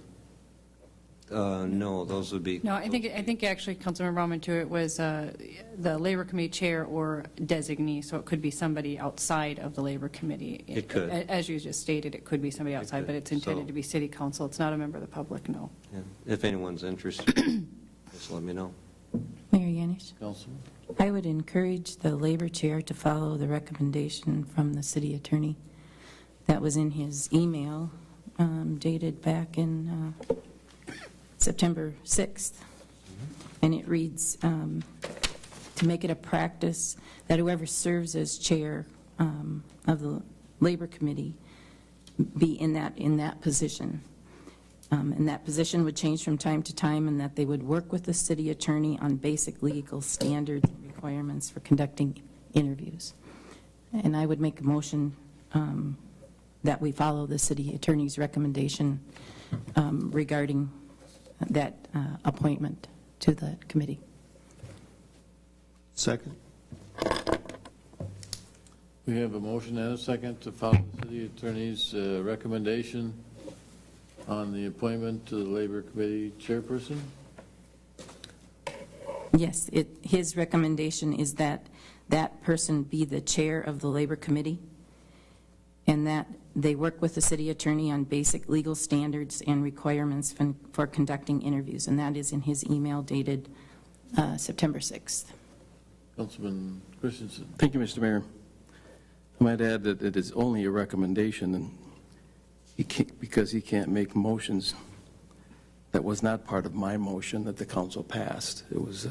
No, those would be. No, I think actually, Councilmember Baumann, too, it was the Labor Committee Chair or designee, so it could be somebody outside of the Labor Committee. It could. As you just stated, it could be somebody outside, but it's intended to be City Council. It's not a member of the public, no. Yeah. If anyone's interested, just let me know. Mayor Yanesh? Councilman? I would encourage the Labor Chair to follow the recommendation from the City Attorney that was in his email dated back in September 6th. And it reads, to make it a practice that whoever serves as chair of the Labor Committee be in that position. And that position would change from time to time, and that they would work with the city attorney on basic legal standards and requirements for conducting interviews. And I would make a motion that we follow the city attorney's recommendation regarding that appointment to the committee. Second. We have a motion and a second to follow the city attorney's recommendation on the appointment to the Labor Committee chairperson. Yes, his recommendation is that that person be the chair of the Labor Committee, and that they work with the city attorney on basic legal standards and requirements for conducting interviews, and that is in his email dated September 6th. Councilman Christensen. Thank you, Mr. Mayor. I might add that it is only a recommendation, and because he can't make motions that was not part of my motion that the council passed. It was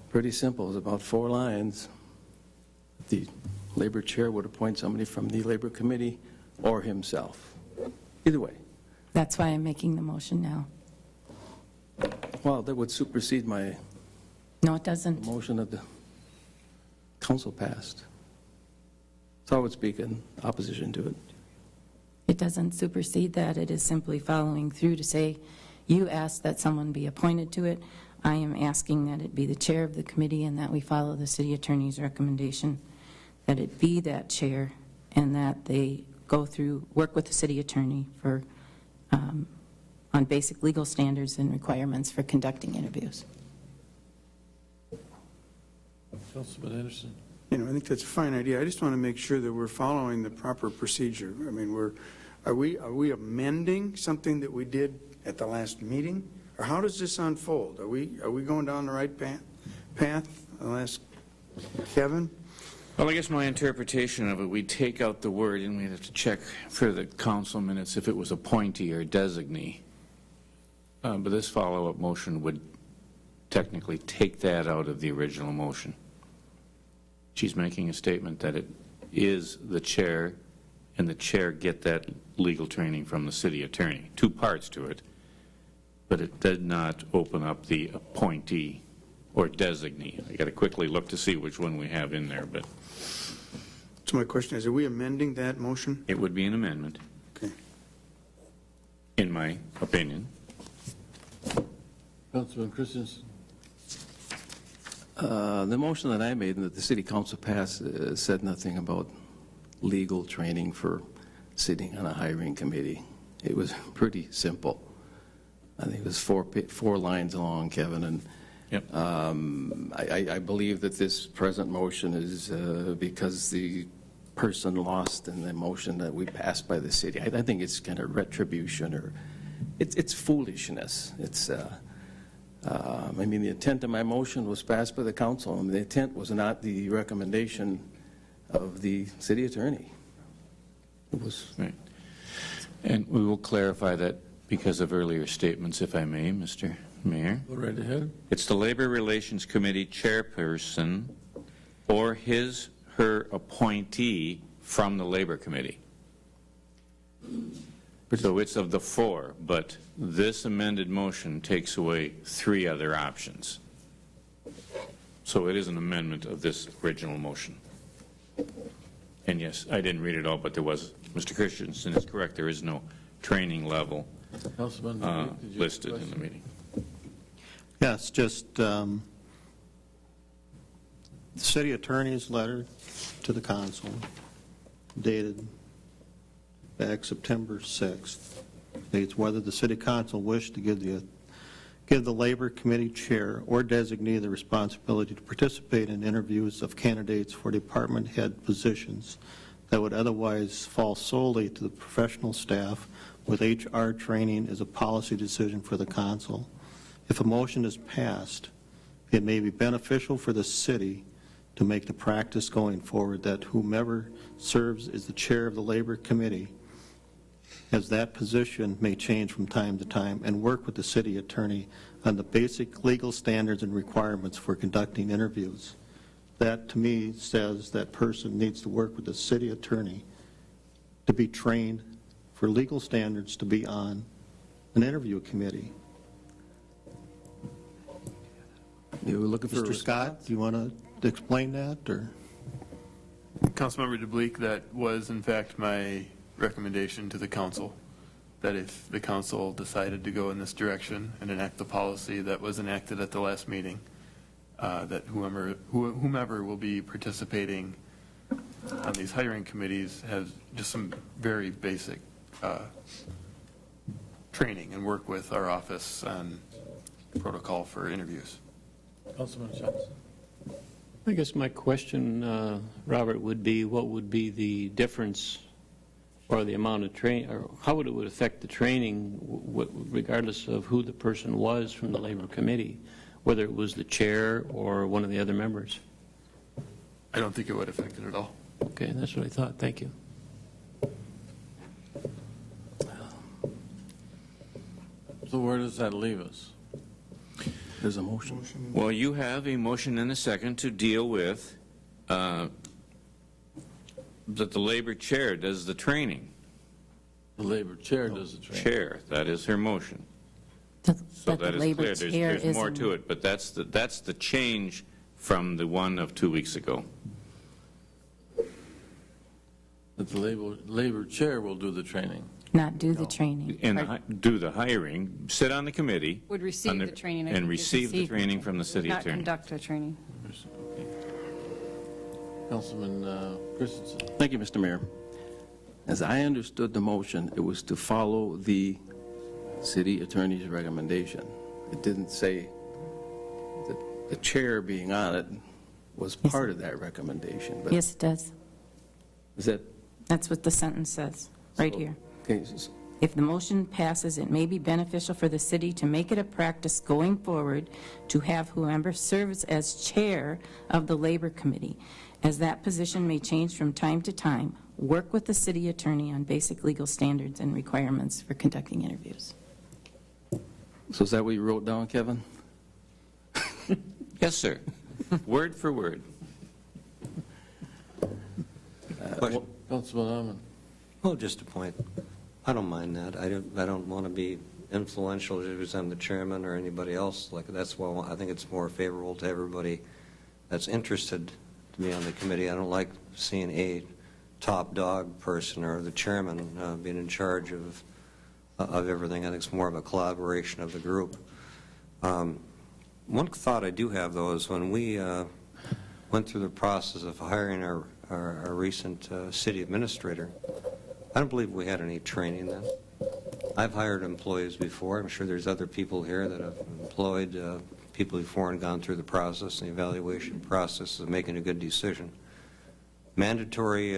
pretty simple. It was about 4 lines. The Labor Chair would appoint somebody from the Labor Committee or himself. Either way. That's why I'm making the motion now. Well, that would supersede my No, it doesn't. motion that the council passed. So I would speak in opposition to it. It doesn't supersede that. It is simply following through to say, you asked that someone be appointed to it. I am asking that it be the chair of the committee and that we follow the city attorney's recommendation, that it be that chair, and that they go through, work with the city attorney for on basic legal standards and requirements for conducting interviews. Councilman Anderson. I think that's a fine idea. I just want to make sure that we're following the proper procedure. I mean, are we amending something that we did at the last meeting? Or how does this unfold? Are we going down the right path? I'll ask Kevin. Well, I guess my interpretation of it, we take out the word, and we have to check for the council minutes if it was appointee or designee. But this follow-up motion would technically take that out of the original motion. She's making a statement that it is the chair, and the chair get that legal training from the city attorney. Two parts to it, but it did not open up the appointee or designee. I got to quickly look to see which one we have in there, but So my question is, are we amending that motion? it would be an amendment, Okay. in my opinion. Councilman Christensen. The motion that I made and that the city council passed said nothing about legal training for sitting on a hiring committee. It was pretty simple. I think it was four lines long, Kevin, and Yep. I believe that this present motion is because the person lost in the motion that we passed by the city. I think it's kind of retribution, or it's foolishness. It's I mean, the intent of my motion was passed by the council, and the intent was not the recommendation of the city attorney. It was Right. And we will clarify that because of earlier statements, if I may, Mr. Mayor. Go right ahead. It's the Labor Relations Committee chairperson or her appointee from the Labor Committee. So it's of the four, but this amended motion takes away three other options. So it is an amendment of this original motion. And yes, I didn't read it all, but there was, Mr. Christensen is correct, there is no training level Councilman, did you have a listed in question? the meeting. Yes, just the city attorney's letter to the council dated back September 6th states whether the city council wished to give the labor committee chair or designee the responsibility to participate in interviews of candidates for department head positions that would otherwise fall solely to the professional staff with HR training as a policy decision for the council. If a motion is passed, it may be beneficial for the city to make the practice going forward that whomever serves as the chair of the labor committee, as that position may change from time to time, and work with the city attorney on the basic legal standards and requirements for conducting interviews. That, to me, says that person needs to work with the city attorney to be trained for legal standards to be on an interview committee. You were looking for Mr. Scott, do you want to explain that, or? Councilmember DeBleek, that was in fact my recommendation to the council, that if the council decided to go in this direction and enact the policy that was enacted at the last meeting, that whomever will be participating on these hiring committees has just some very basic training and work with our office on protocol for interviews. Councilman Johnson. I guess my question, Robert, would be what would be the difference or the amount of training, or how it would affect the training regardless of who the person was from the Labor Committee, whether it was the chair or one of the other members? I don't think it would affect it at all. Okay, that's what I thought. Thank you. So where does that leave us? There's a motion. Well, you have a motion and a second to deal with that the labor chair does the training. The labor chair does the training. Chair, that is her motion. So But the that is labor clear. chair There's more isn't- to it, but that's the change from the one of 2 weeks ago. That the labor chair will do the training. Not do the training. And do the hiring, sit on the committee. Would receive the training. I And think, is receive the receive the training from the city Not attorney. conduct the training. Councilman Christensen. Thank you, Mr. Mayor. As I understood the motion, it was to follow the city attorney's recommendation. It didn't say that the chair being on it was part of that recommendation. But Yes, it does. is that That's what the sentence says, right here. okay? If the motion passes, it may be beneficial for the city to make it a practice going forward to have whoever serves as chair of the Labor Committee, as that position may change from time to time, work with the city attorney on basic legal standards and requirements for conducting interviews. So is that what you wrote down, Kevin? Yes, sir. Word for word. Councilman Ahman. Well, just a point. I don't mind that. I don't want to be influential just because I'm the chairman or anybody else. Like, that's why I think it's more favorable to everybody that's interested to be on the committee. I don't like seeing a top dog person or the chairman being in charge of everything. I think it's more of a collaboration of the group. One thought I do have, though, is when we went through the process of hiring our recent city administrator, I don't believe we had any training then. I've hired employees before. I'm sure there's other people here that have employed people before and gone through the process and the evaluation process of making a good decision. Mandatory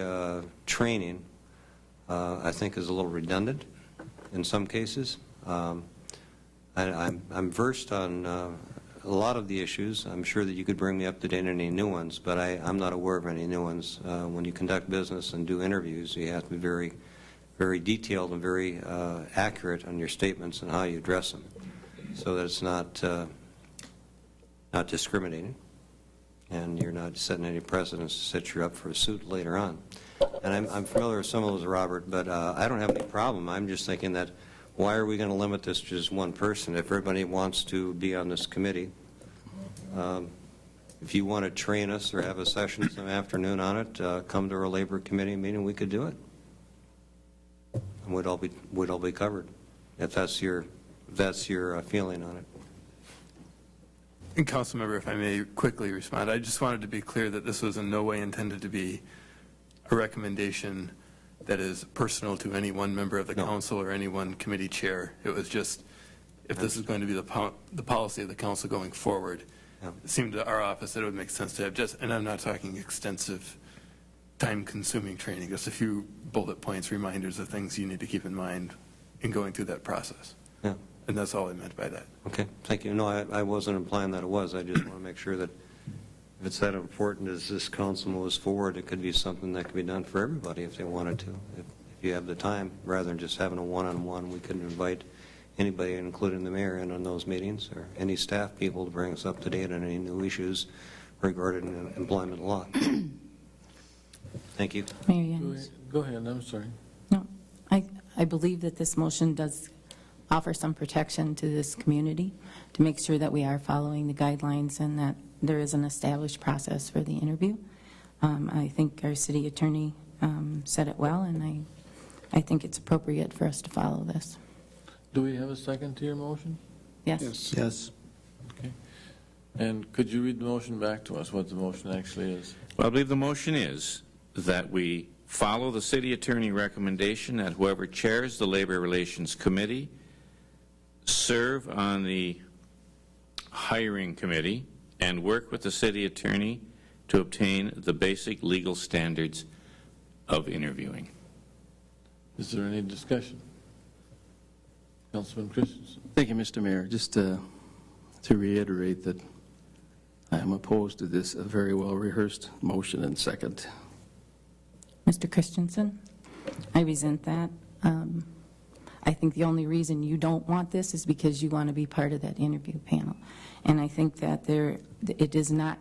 training, I think, is a little redundant in some cases. I'm versed on a lot of the issues. I'm sure that you could bring me up to date on any new ones, but I'm not aware of any new ones. When you conduct business and do interviews, you have to be very, very detailed and very accurate on your statements and how you address them, so that it's not discriminating, and you're not setting any precedents to set you up for a suit later on. And I'm familiar with some of those, Robert, but I don't have any problem. I'm just thinking that why are we going to limit this to just one person? If everybody wants to be on this committee, if you want to train us or have a session some afternoon on it, come to our labor committee meeting, we could do it. And we'd all be covered, if that's your feeling on it. And Councilmember, if I may quickly respond, I just wanted to be clear that this was in no way intended to be a recommendation that is personal to any one member of the council or any one committee chair. It was just, if this is going to be the policy of the council going forward, it seemed to our office that it would make sense to have just, and I'm not talking extensive, time-consuming training, just a few bullet points, reminders of things you need to keep in mind in going through that process. Yeah. And that's all I meant by that. Okay, thank you. No, I wasn't implying that it was. I just want to make sure that if it's that important as this council moves forward, it could be something that could be done for everybody if they wanted to. If you have the time, rather than just having a one-on-one, we could invite anybody, including the mayor, in on those meetings, or any staff people to bring us up to date on any new issues regarding employment law. Thank you. Mayor Yanis. Go ahead, I'm sorry. No, I believe that this motion does offer some protection to this community to make sure that we are following the guidelines and that there is an established process for the interview. I think our city attorney said it well, and I think it's appropriate for us to follow this. Do we have a second to your motion? Yes? Yes. Okay. And could you read the motion back to us, what the motion actually is? Well, I believe the motion is that we follow the city attorney recommendation that whoever chairs the Labor Relations Committee serve on the hiring committee and work with the city attorney to obtain the basic legal standards of interviewing. Is there any discussion? Councilman Christensen. Thank you, Mr. Mayor. Just to reiterate that I am opposed to this very well-rehearsed motion and second. Mr. Christensen, I resent that. I think the only reason you don't want this is because you want to be part of that interview panel. And I think that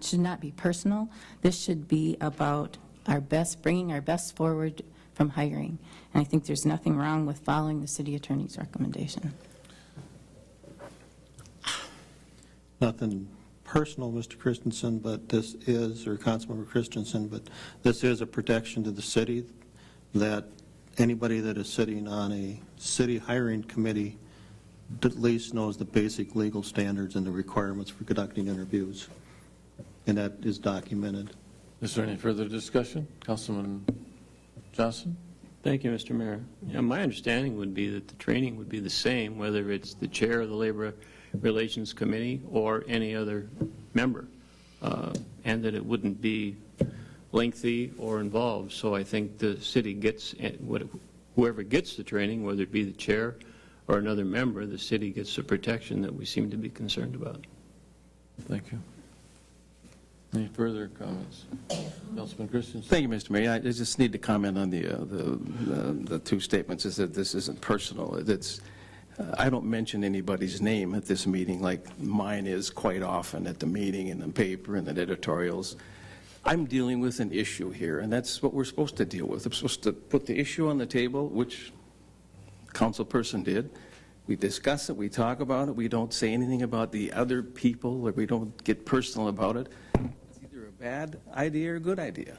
should not be personal. This should be about our best, bringing our best forward from hiring. And I think there's nothing wrong with following the city attorney's recommendation. Nothing personal, Mr. Christensen, but this is, or Councilmember Christensen, but this is a protection to the city that anybody that is sitting on a city hiring committee at least knows the basic legal standards and the requirements for conducting interviews, and that is documented. Is there any further discussion? Councilman Johnson? Thank you, Mr. Mayor. My understanding would be that the training would be the same, whether it's the chair of the Labor Relations Committee or any other member, and that it wouldn't be lengthy or involved. So I think the city gets, whoever gets the training, whether it be the chair or another member, the city gets the protection that we seem to be concerned about. Thank you. Any further comments? Councilman Christensen? Thank you, Mr. Mayor. I just need to comment on the two statements, is that this isn't personal. I don't mention anybody's name at this meeting like mine is quite often at the meeting, in the paper, and the editorials. I'm dealing with an issue here, and that's what we're supposed to deal with. I'm supposed to put the issue on the table, which council person did. We discuss it, we talk about it, we don't say anything about the other people, or we don't get personal about it. It's either a bad idea or a good idea.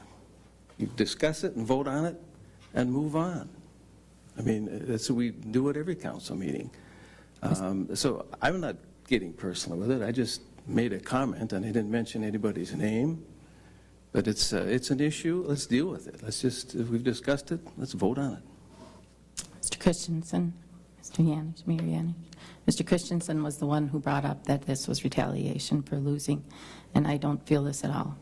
You discuss it and vote on it and move on. I mean, that's what we do at every council meeting. So I'm not getting personal with it. I just made a comment, and I didn't mention anybody's name. But it's an issue. Let's deal with it. If we've discussed it, let's vote on it. Mr. Christensen, Mr. Yanish, Mayor Yanish. Mr. Christensen was the one who brought up that this was retaliation for losing, and I don't feel this at all.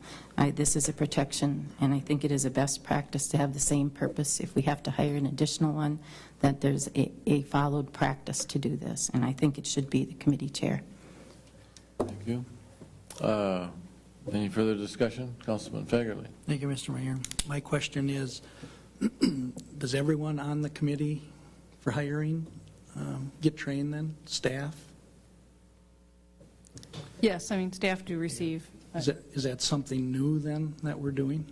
This is a protection, and I think it is a best practice to have the same purpose. If we have to hire an additional one, that there's a followed practice to do this, and I think it should be the committee chair. Thank you. Any further discussion? Councilman Fagerly. Thank you, Mr. Mayor. My question is, does everyone on the committee for hiring get trained then, staff? Yes, I mean, staff do receive. Is that something new then that we're doing?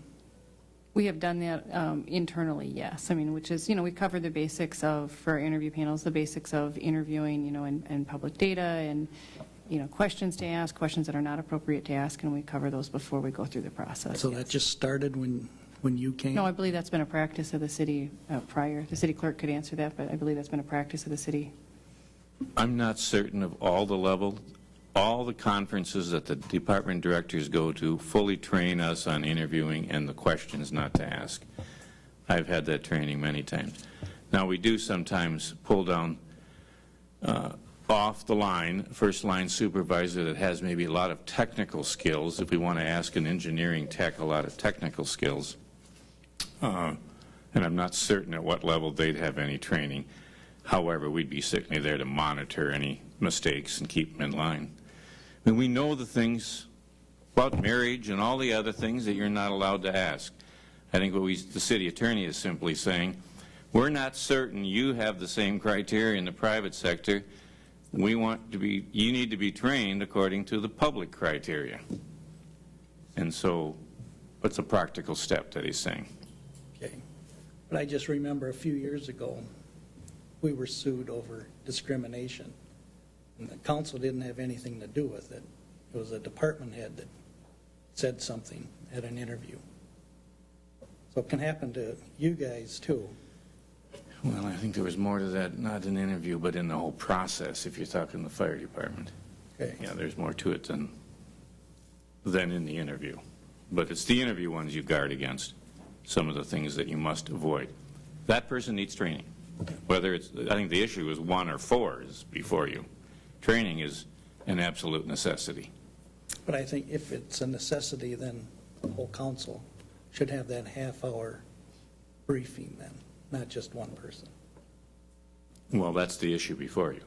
We have done that internally, yes. I mean, which is, we cover the basics of, for our interview panels, the basics of interviewing, and public data and, questions to ask, questions that are not appropriate to ask, and we cover those before we go through the process. So that just started when you came? No, I believe that's been a practice of the city prior. The city clerk could answer that, but I believe that's been a practice of the city. I'm not certain of all the conferences that the department directors go to fully train us on interviewing and the questions not to ask. I've had that training many times. Now, we do sometimes pull down off the line, first line supervisor that has maybe a lot of technical skills, if we want to ask an engineering tech a lot of technical skills. And I'm not certain at what level they'd have any training. However, we'd be certainly there to monitor any mistakes and keep them in line. I mean, we know the things about marriage and all the other things that you're not allowed to ask. I think the city attorney is simply saying, we're not certain you have the same criteria in the private sector. You need to be trained according to the public criteria. And so, what's a practical step that he's saying? Okay. But I just remember a few years ago, we were sued over discrimination. And the council didn't have anything to do with it. It was a department head that said something at an interview. So it can happen to you guys, too. Well, I think there was more to that, not an interview, but in the whole process, if you're talking the fire department. Okay. Yeah, there's more to it than in the interview. But it's the interview ones you guard against, some of the things that you must avoid. That person needs training. Whether it's, I think the issue is 1 or 4 is before you. Training is an absolute necessity. But I think if it's a necessity, then the whole council should have that half-hour briefing then, not just one person. Well, that's the issue before you,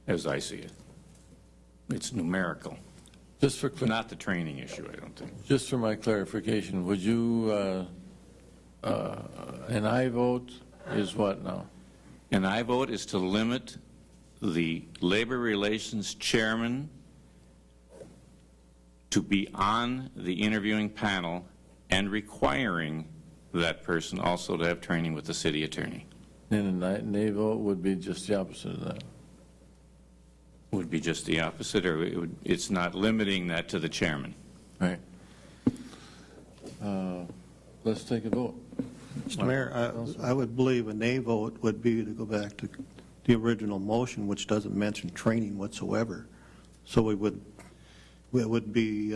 as I see it. It's numerical. Just for not the training issue, I don't think. Just for my clarification, would you, an aye vote is what now? An aye vote is to limit the labor relations chairman to be on the interviewing panel and requiring that person also to have training with the city attorney. And a nay vote would be just the opposite of that. Would be just the opposite, or it's not limiting that to the chairman. Right. Let's take a vote. Mr. Mayor, I would believe a nay vote would be to go back to the original motion, which doesn't mention training whatsoever. So it would be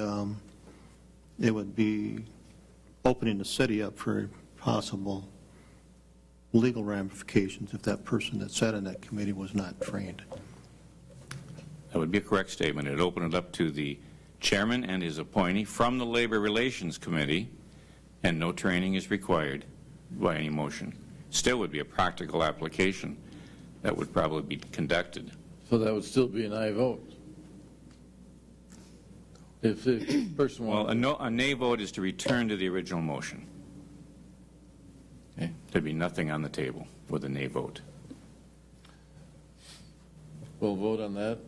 opening the city up for possible legal ramifications if that person that sat on that committee was not trained. That would be a correct statement. It opened it up to the chairman and his appointee from the Labor Relations Committee, and no training is required by any motion. Still would be a practical application that would probably be conducted. So that would still be an aye vote. If the person Well, wanted... a nay vote is to return to the original motion. Okay? There'd be nothing on the table with a nay vote. We'll vote on that.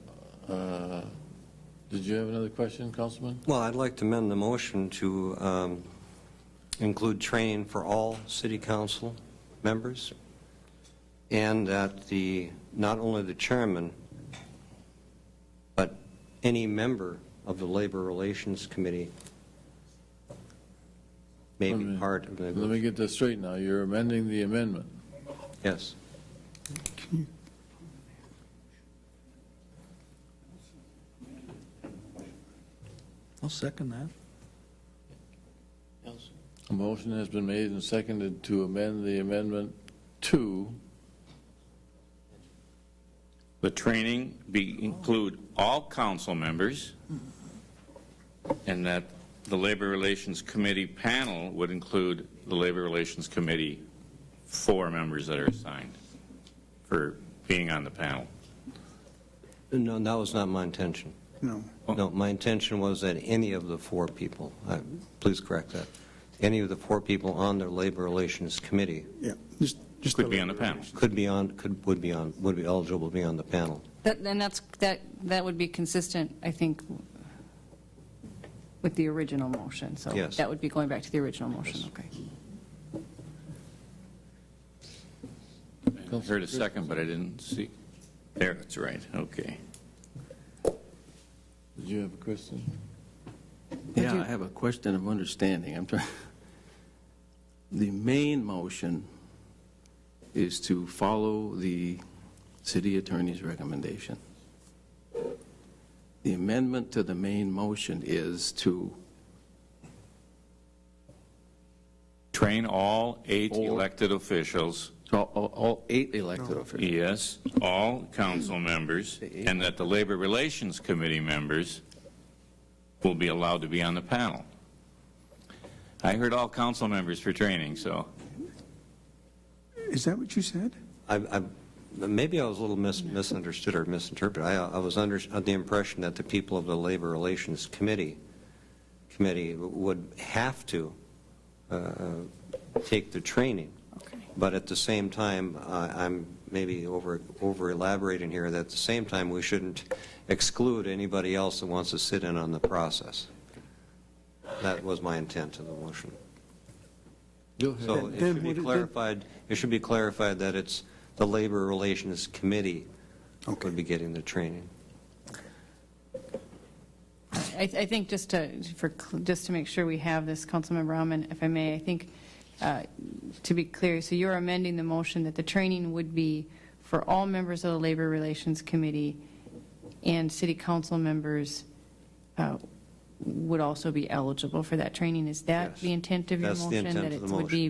Did you have another question, Councilman? Well, I'd like to amend the motion to include training for all city council members, and that not only the chairman, but any member of the Labor Relations Committee may be part of the... Let me get this straight now. You're amending the amendment. Yes. I'll second that. A motion has been made and seconded to amend the amendment to... The training include all council members, and that the Labor Relations Committee panel would include the Labor Relations Committee 4 members that are assigned for being on the panel. No, that was not my intention. No. No, my intention was that any of the 4 people, please correct that, any of the 4 people on the Labor Relations Committee Yeah. Just could be on the panel. would be eligible to be on the panel. That would be consistent, I think, with the original motion. So Yes. that would be going back to the original motion. Yes. Okay. I heard a second, but I didn't see. There, that's right. Okay. Did you have a question? Yeah, I have a question of understanding. I'm trying. The main motion is to follow the city attorney's recommendation. The amendment to the main motion is to Train all 8 elected officials. all 8 elected officials. Yes, all council members, and that the Labor Relations Committee members will be allowed to be on the panel. I heard all council members for training, so. Is that what you said? Maybe I was a little misunderstood or misinterpreted. I was under the impression that the people of the Labor Relations Committee would have to take the training. Okay. But at the same time, I'm maybe over elaborating here, that at the same time we shouldn't exclude anybody else that wants to sit in on the process. That was my intent of the motion. Go ahead. So it should be clarified. It should be clarified that it's the Labor Relations Committee would be getting the training. I think just to make sure we have this, Councilmember Rahman, if I may, I think to be clear, so you're amending the motion that the training would be for all members of the Labor Relations Committee, and city council members would also be eligible for that training. Is that Yes. the intent of your That's the motion? intent That of the it would be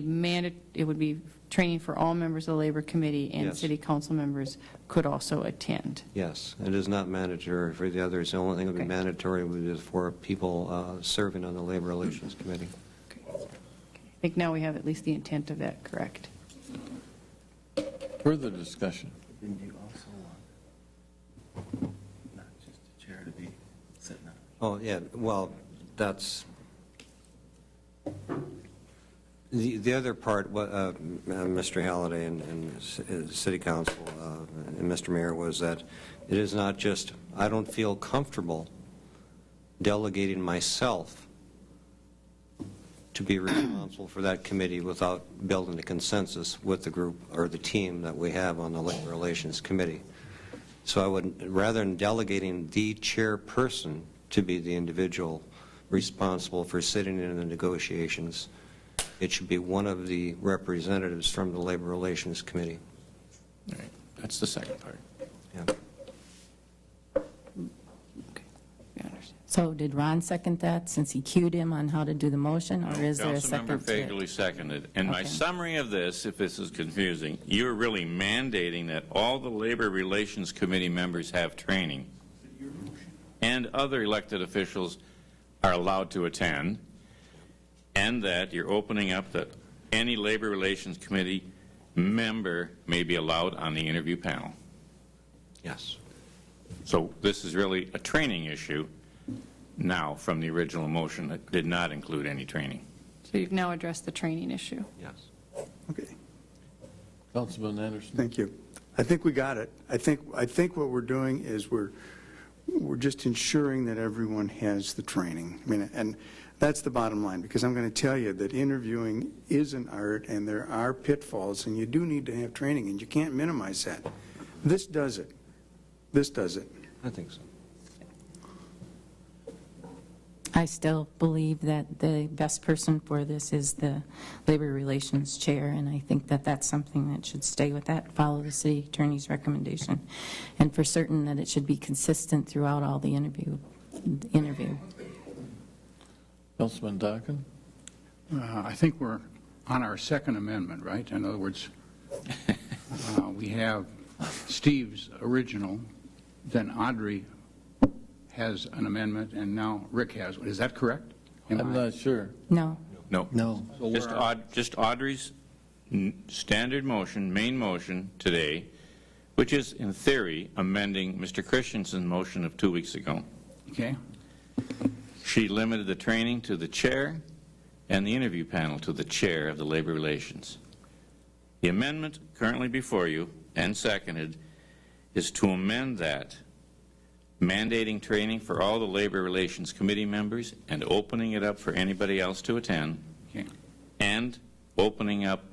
it would be training for all members of the Labor Committee, and Yes. city council members could also attend? Yes, it is not mandatory for the others. The only thing that would be Okay. mandatory would be for people serving on the Labor Relations Committee. I think now we have at least the intent of that correct. Further discussion? Didn't you also want not just the chair to be sitting on? Oh, yeah, well, that's, the other part, what Mr. Halliday and City Council and Mr. Mayor, was that it is not just, I don't feel comfortable delegating myself to be responsible for that committee without building a consensus with the group or the team that we have on the Labor Relations Committee. So I would, rather than delegating the chairperson to be the individual responsible for sitting in the negotiations, it should be one of the representatives from the Labor Relations Committee. All right, that's the second part. Yeah. Okay. Yeah, I understand. So did Ron second that, since he cued him on how to do the motion, or is there a second Councilmember to it? Fagerly seconded. And my Okay. summary of this, if this is confusing, you're really mandating that all the Labor Relations Committee members have training, and other elected officials are allowed to attend, and that you're opening up that any Labor Relations Committee member may be allowed on the interview panel. Yes. So this is really a training issue now from the original motion that did not include any training. So you've now addressed the training issue. Yes. Okay, Councilman Anderson. thank you. I think we got it. I think what we're doing is we're just ensuring that everyone has the training. I mean, and that's the bottom line, because I'm going to tell you that interviewing is an art, and there are pitfalls, and you do need to have training, and you can't minimize that. This does it. This does it. I think so. I still believe that the best person for this is the Labor Relations Chair, and I think that that's something that should stay with that, follow the city attorney's recommendation, and for certain that it should be consistent throughout all the interview. Councilman Dockin. I think we're on our second amendment, right? In other words, we have Steve's original, then Audrey has an amendment, and now Rick has one. Is that correct? I'm not sure. No. No. No. So Just Audrey's standard motion, main motion today, which is in theory amending Mr. Christensen's motion of 2 weeks ago. Okay. She limited the training to the chair and the interview panel to the chair of the Labor Relations. The amendment currently before you and seconded is to amend that, mandating training for all the Labor Relations Committee members and opening it up for anybody else to attend, Okay. and opening up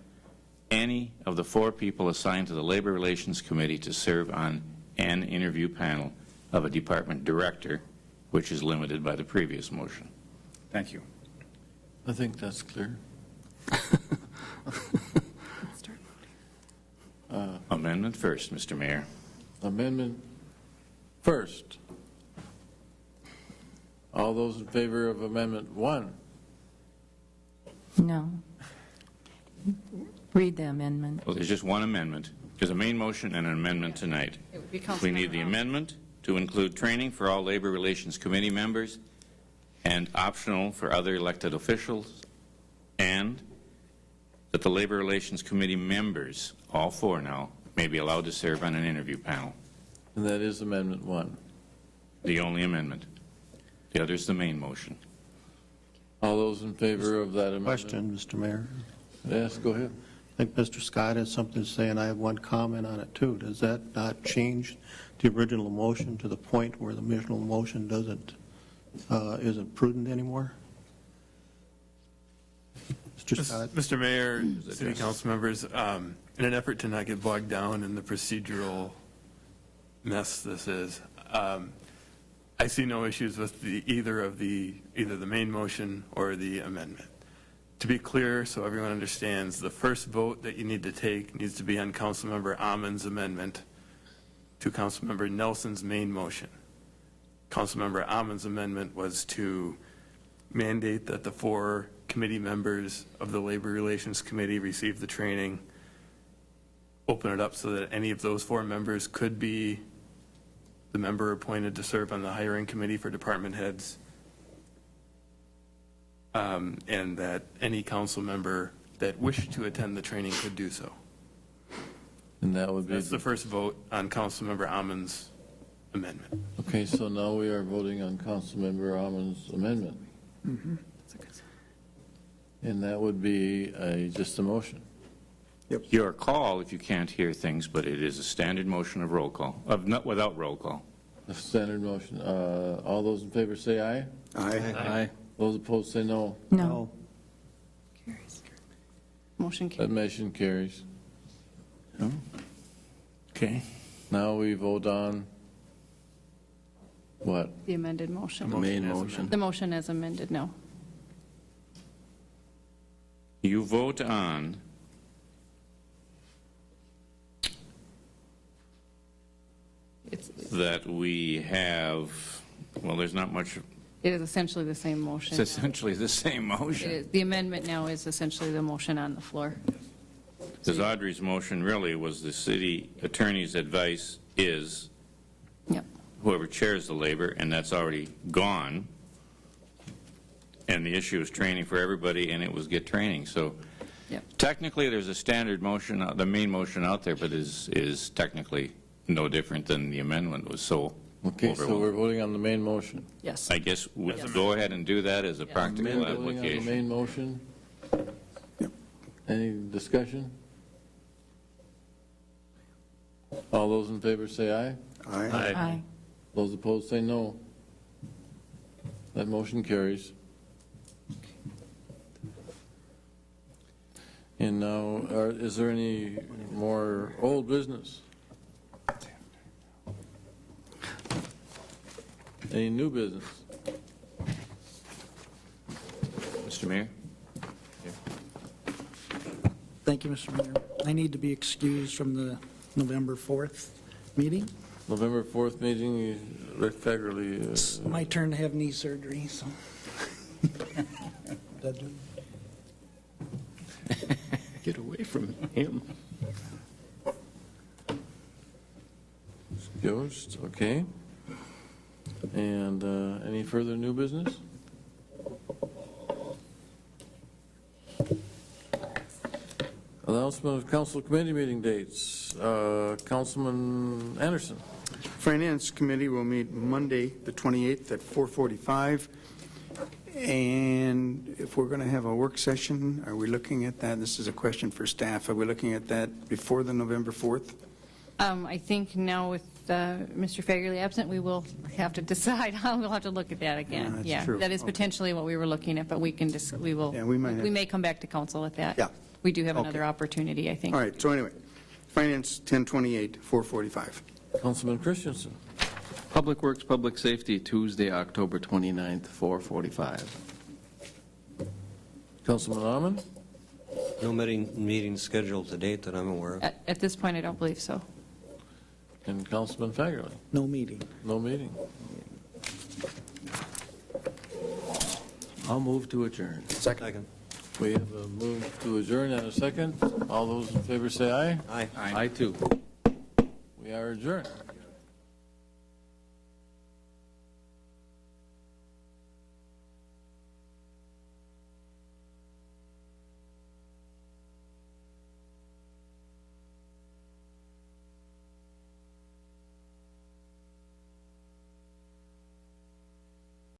any of the 4 people assigned to the Labor Relations Committee to serve on an interview panel of a department director, which is limited by the previous motion. Thank you. I think that's clear. Amendment first, Mr. Mayor. Amendment first. All those in favor of Amendment 1? No. Read the amendment. Well, there's just one amendment. There's a main motion and an amendment tonight. It would be We need the Councilmember amendment to include training for all Labor Relations Committee members and optional for other elected officials, and that the Labor Relations Committee members, all 4 now, may be allowed to serve on an interview panel. And that is Amendment 1. The only amendment. The other is the main motion. All those in favor of that amendment? Question, Mr. Mayor. Yes, go ahead. I think Mr. Scott has something to say, and I have one comment on it, too. Does that not change the original motion to the point where the original motion isn't prudent anymore? Mr. Scott? Mr. Mayor, city council members, in an effort to not get bogged down in the procedural mess this is, I see no issues with either the main motion or the amendment. To be clear, so everyone understands, the first vote that you need to take needs to be on Councilmember Amon's amendment to Councilmember Nelson's main motion. Councilmember Amon's amendment was to mandate that the 4 committee members of the Labor Relations Committee receive the training, open it up so that any of those 4 members could be the member appointed to serve on the hiring committee for department heads, and that any council member that wished to attend the training could do so. And that would be... That's the first vote on Councilmember Amon's amendment. Okay, so now we are voting on Councilmember Amon's amendment. And that would be just a motion. Your call if you can't hear things, but it is a standard motion of roll call, without roll call. A standard motion. All those in favor say aye. Aye. Those opposed say no. No. Carries. Motion That carries. motion carries. Okay. Now we vote on what? The amended motion. The main motion. The motion as amended, no. You vote on It's that we have, well, there's not much It is essentially the same motion. It's essentially the same It motion. is- The amendment now is essentially the motion on the floor. Because Audrey's motion really was the city attorney's advice is Yep. whoever chairs the labor, and that's already gone. And the issue is training for everybody, and it was get training. So Yep. technically, there's a standard motion, the main motion out there, but is technically no different than the amendment was so Okay, so we're voting on the main motion. Yes. I guess we'll go ahead and do that as a practical Voting on the application. main motion. Any discussion? All those in favor say aye. Aye. Aye. Those opposed say no. That motion carries. And now, is there any more old business? Any new business? Mr. Mayor? Thank you, Mr. Mayor. I need to be excused from the November 4th meeting. November 4th meeting, Rick Fagerly. It's my turn to have knee surgery, so. Get away from him. Yours, okay. And any further new business? Announcement of council committee meeting dates. Councilman Anderson. Finance Committee will meet Monday, the 28th at 4:45. And if we're going to have a work session, are we looking at that? This is a question for staff. Are we looking at that before the November 4th? I think now with Mr. Fagerly absent, we will have to decide. We'll have to look at that again. that's Yeah, true. that is Okay. potentially what we were looking at, but we can we will, Yeah, we might have- we may come back to council with that. Yeah. We do have Okay. another opportunity, I think. All right, so anyway, Finance, 10/28, 4:45. Councilman Christensen. Public Works, Public Safety, Tuesday, October 29th, 4:45. Councilman Ahman. No meeting scheduled to date that I'm aware of. At this point, I don't believe so. And Councilman Fagerly. No meeting. No meeting. I'll move to adjourn. Second. We have a move to adjourn and a second. All those in favor say aye. Aye. I too. We are adjourned.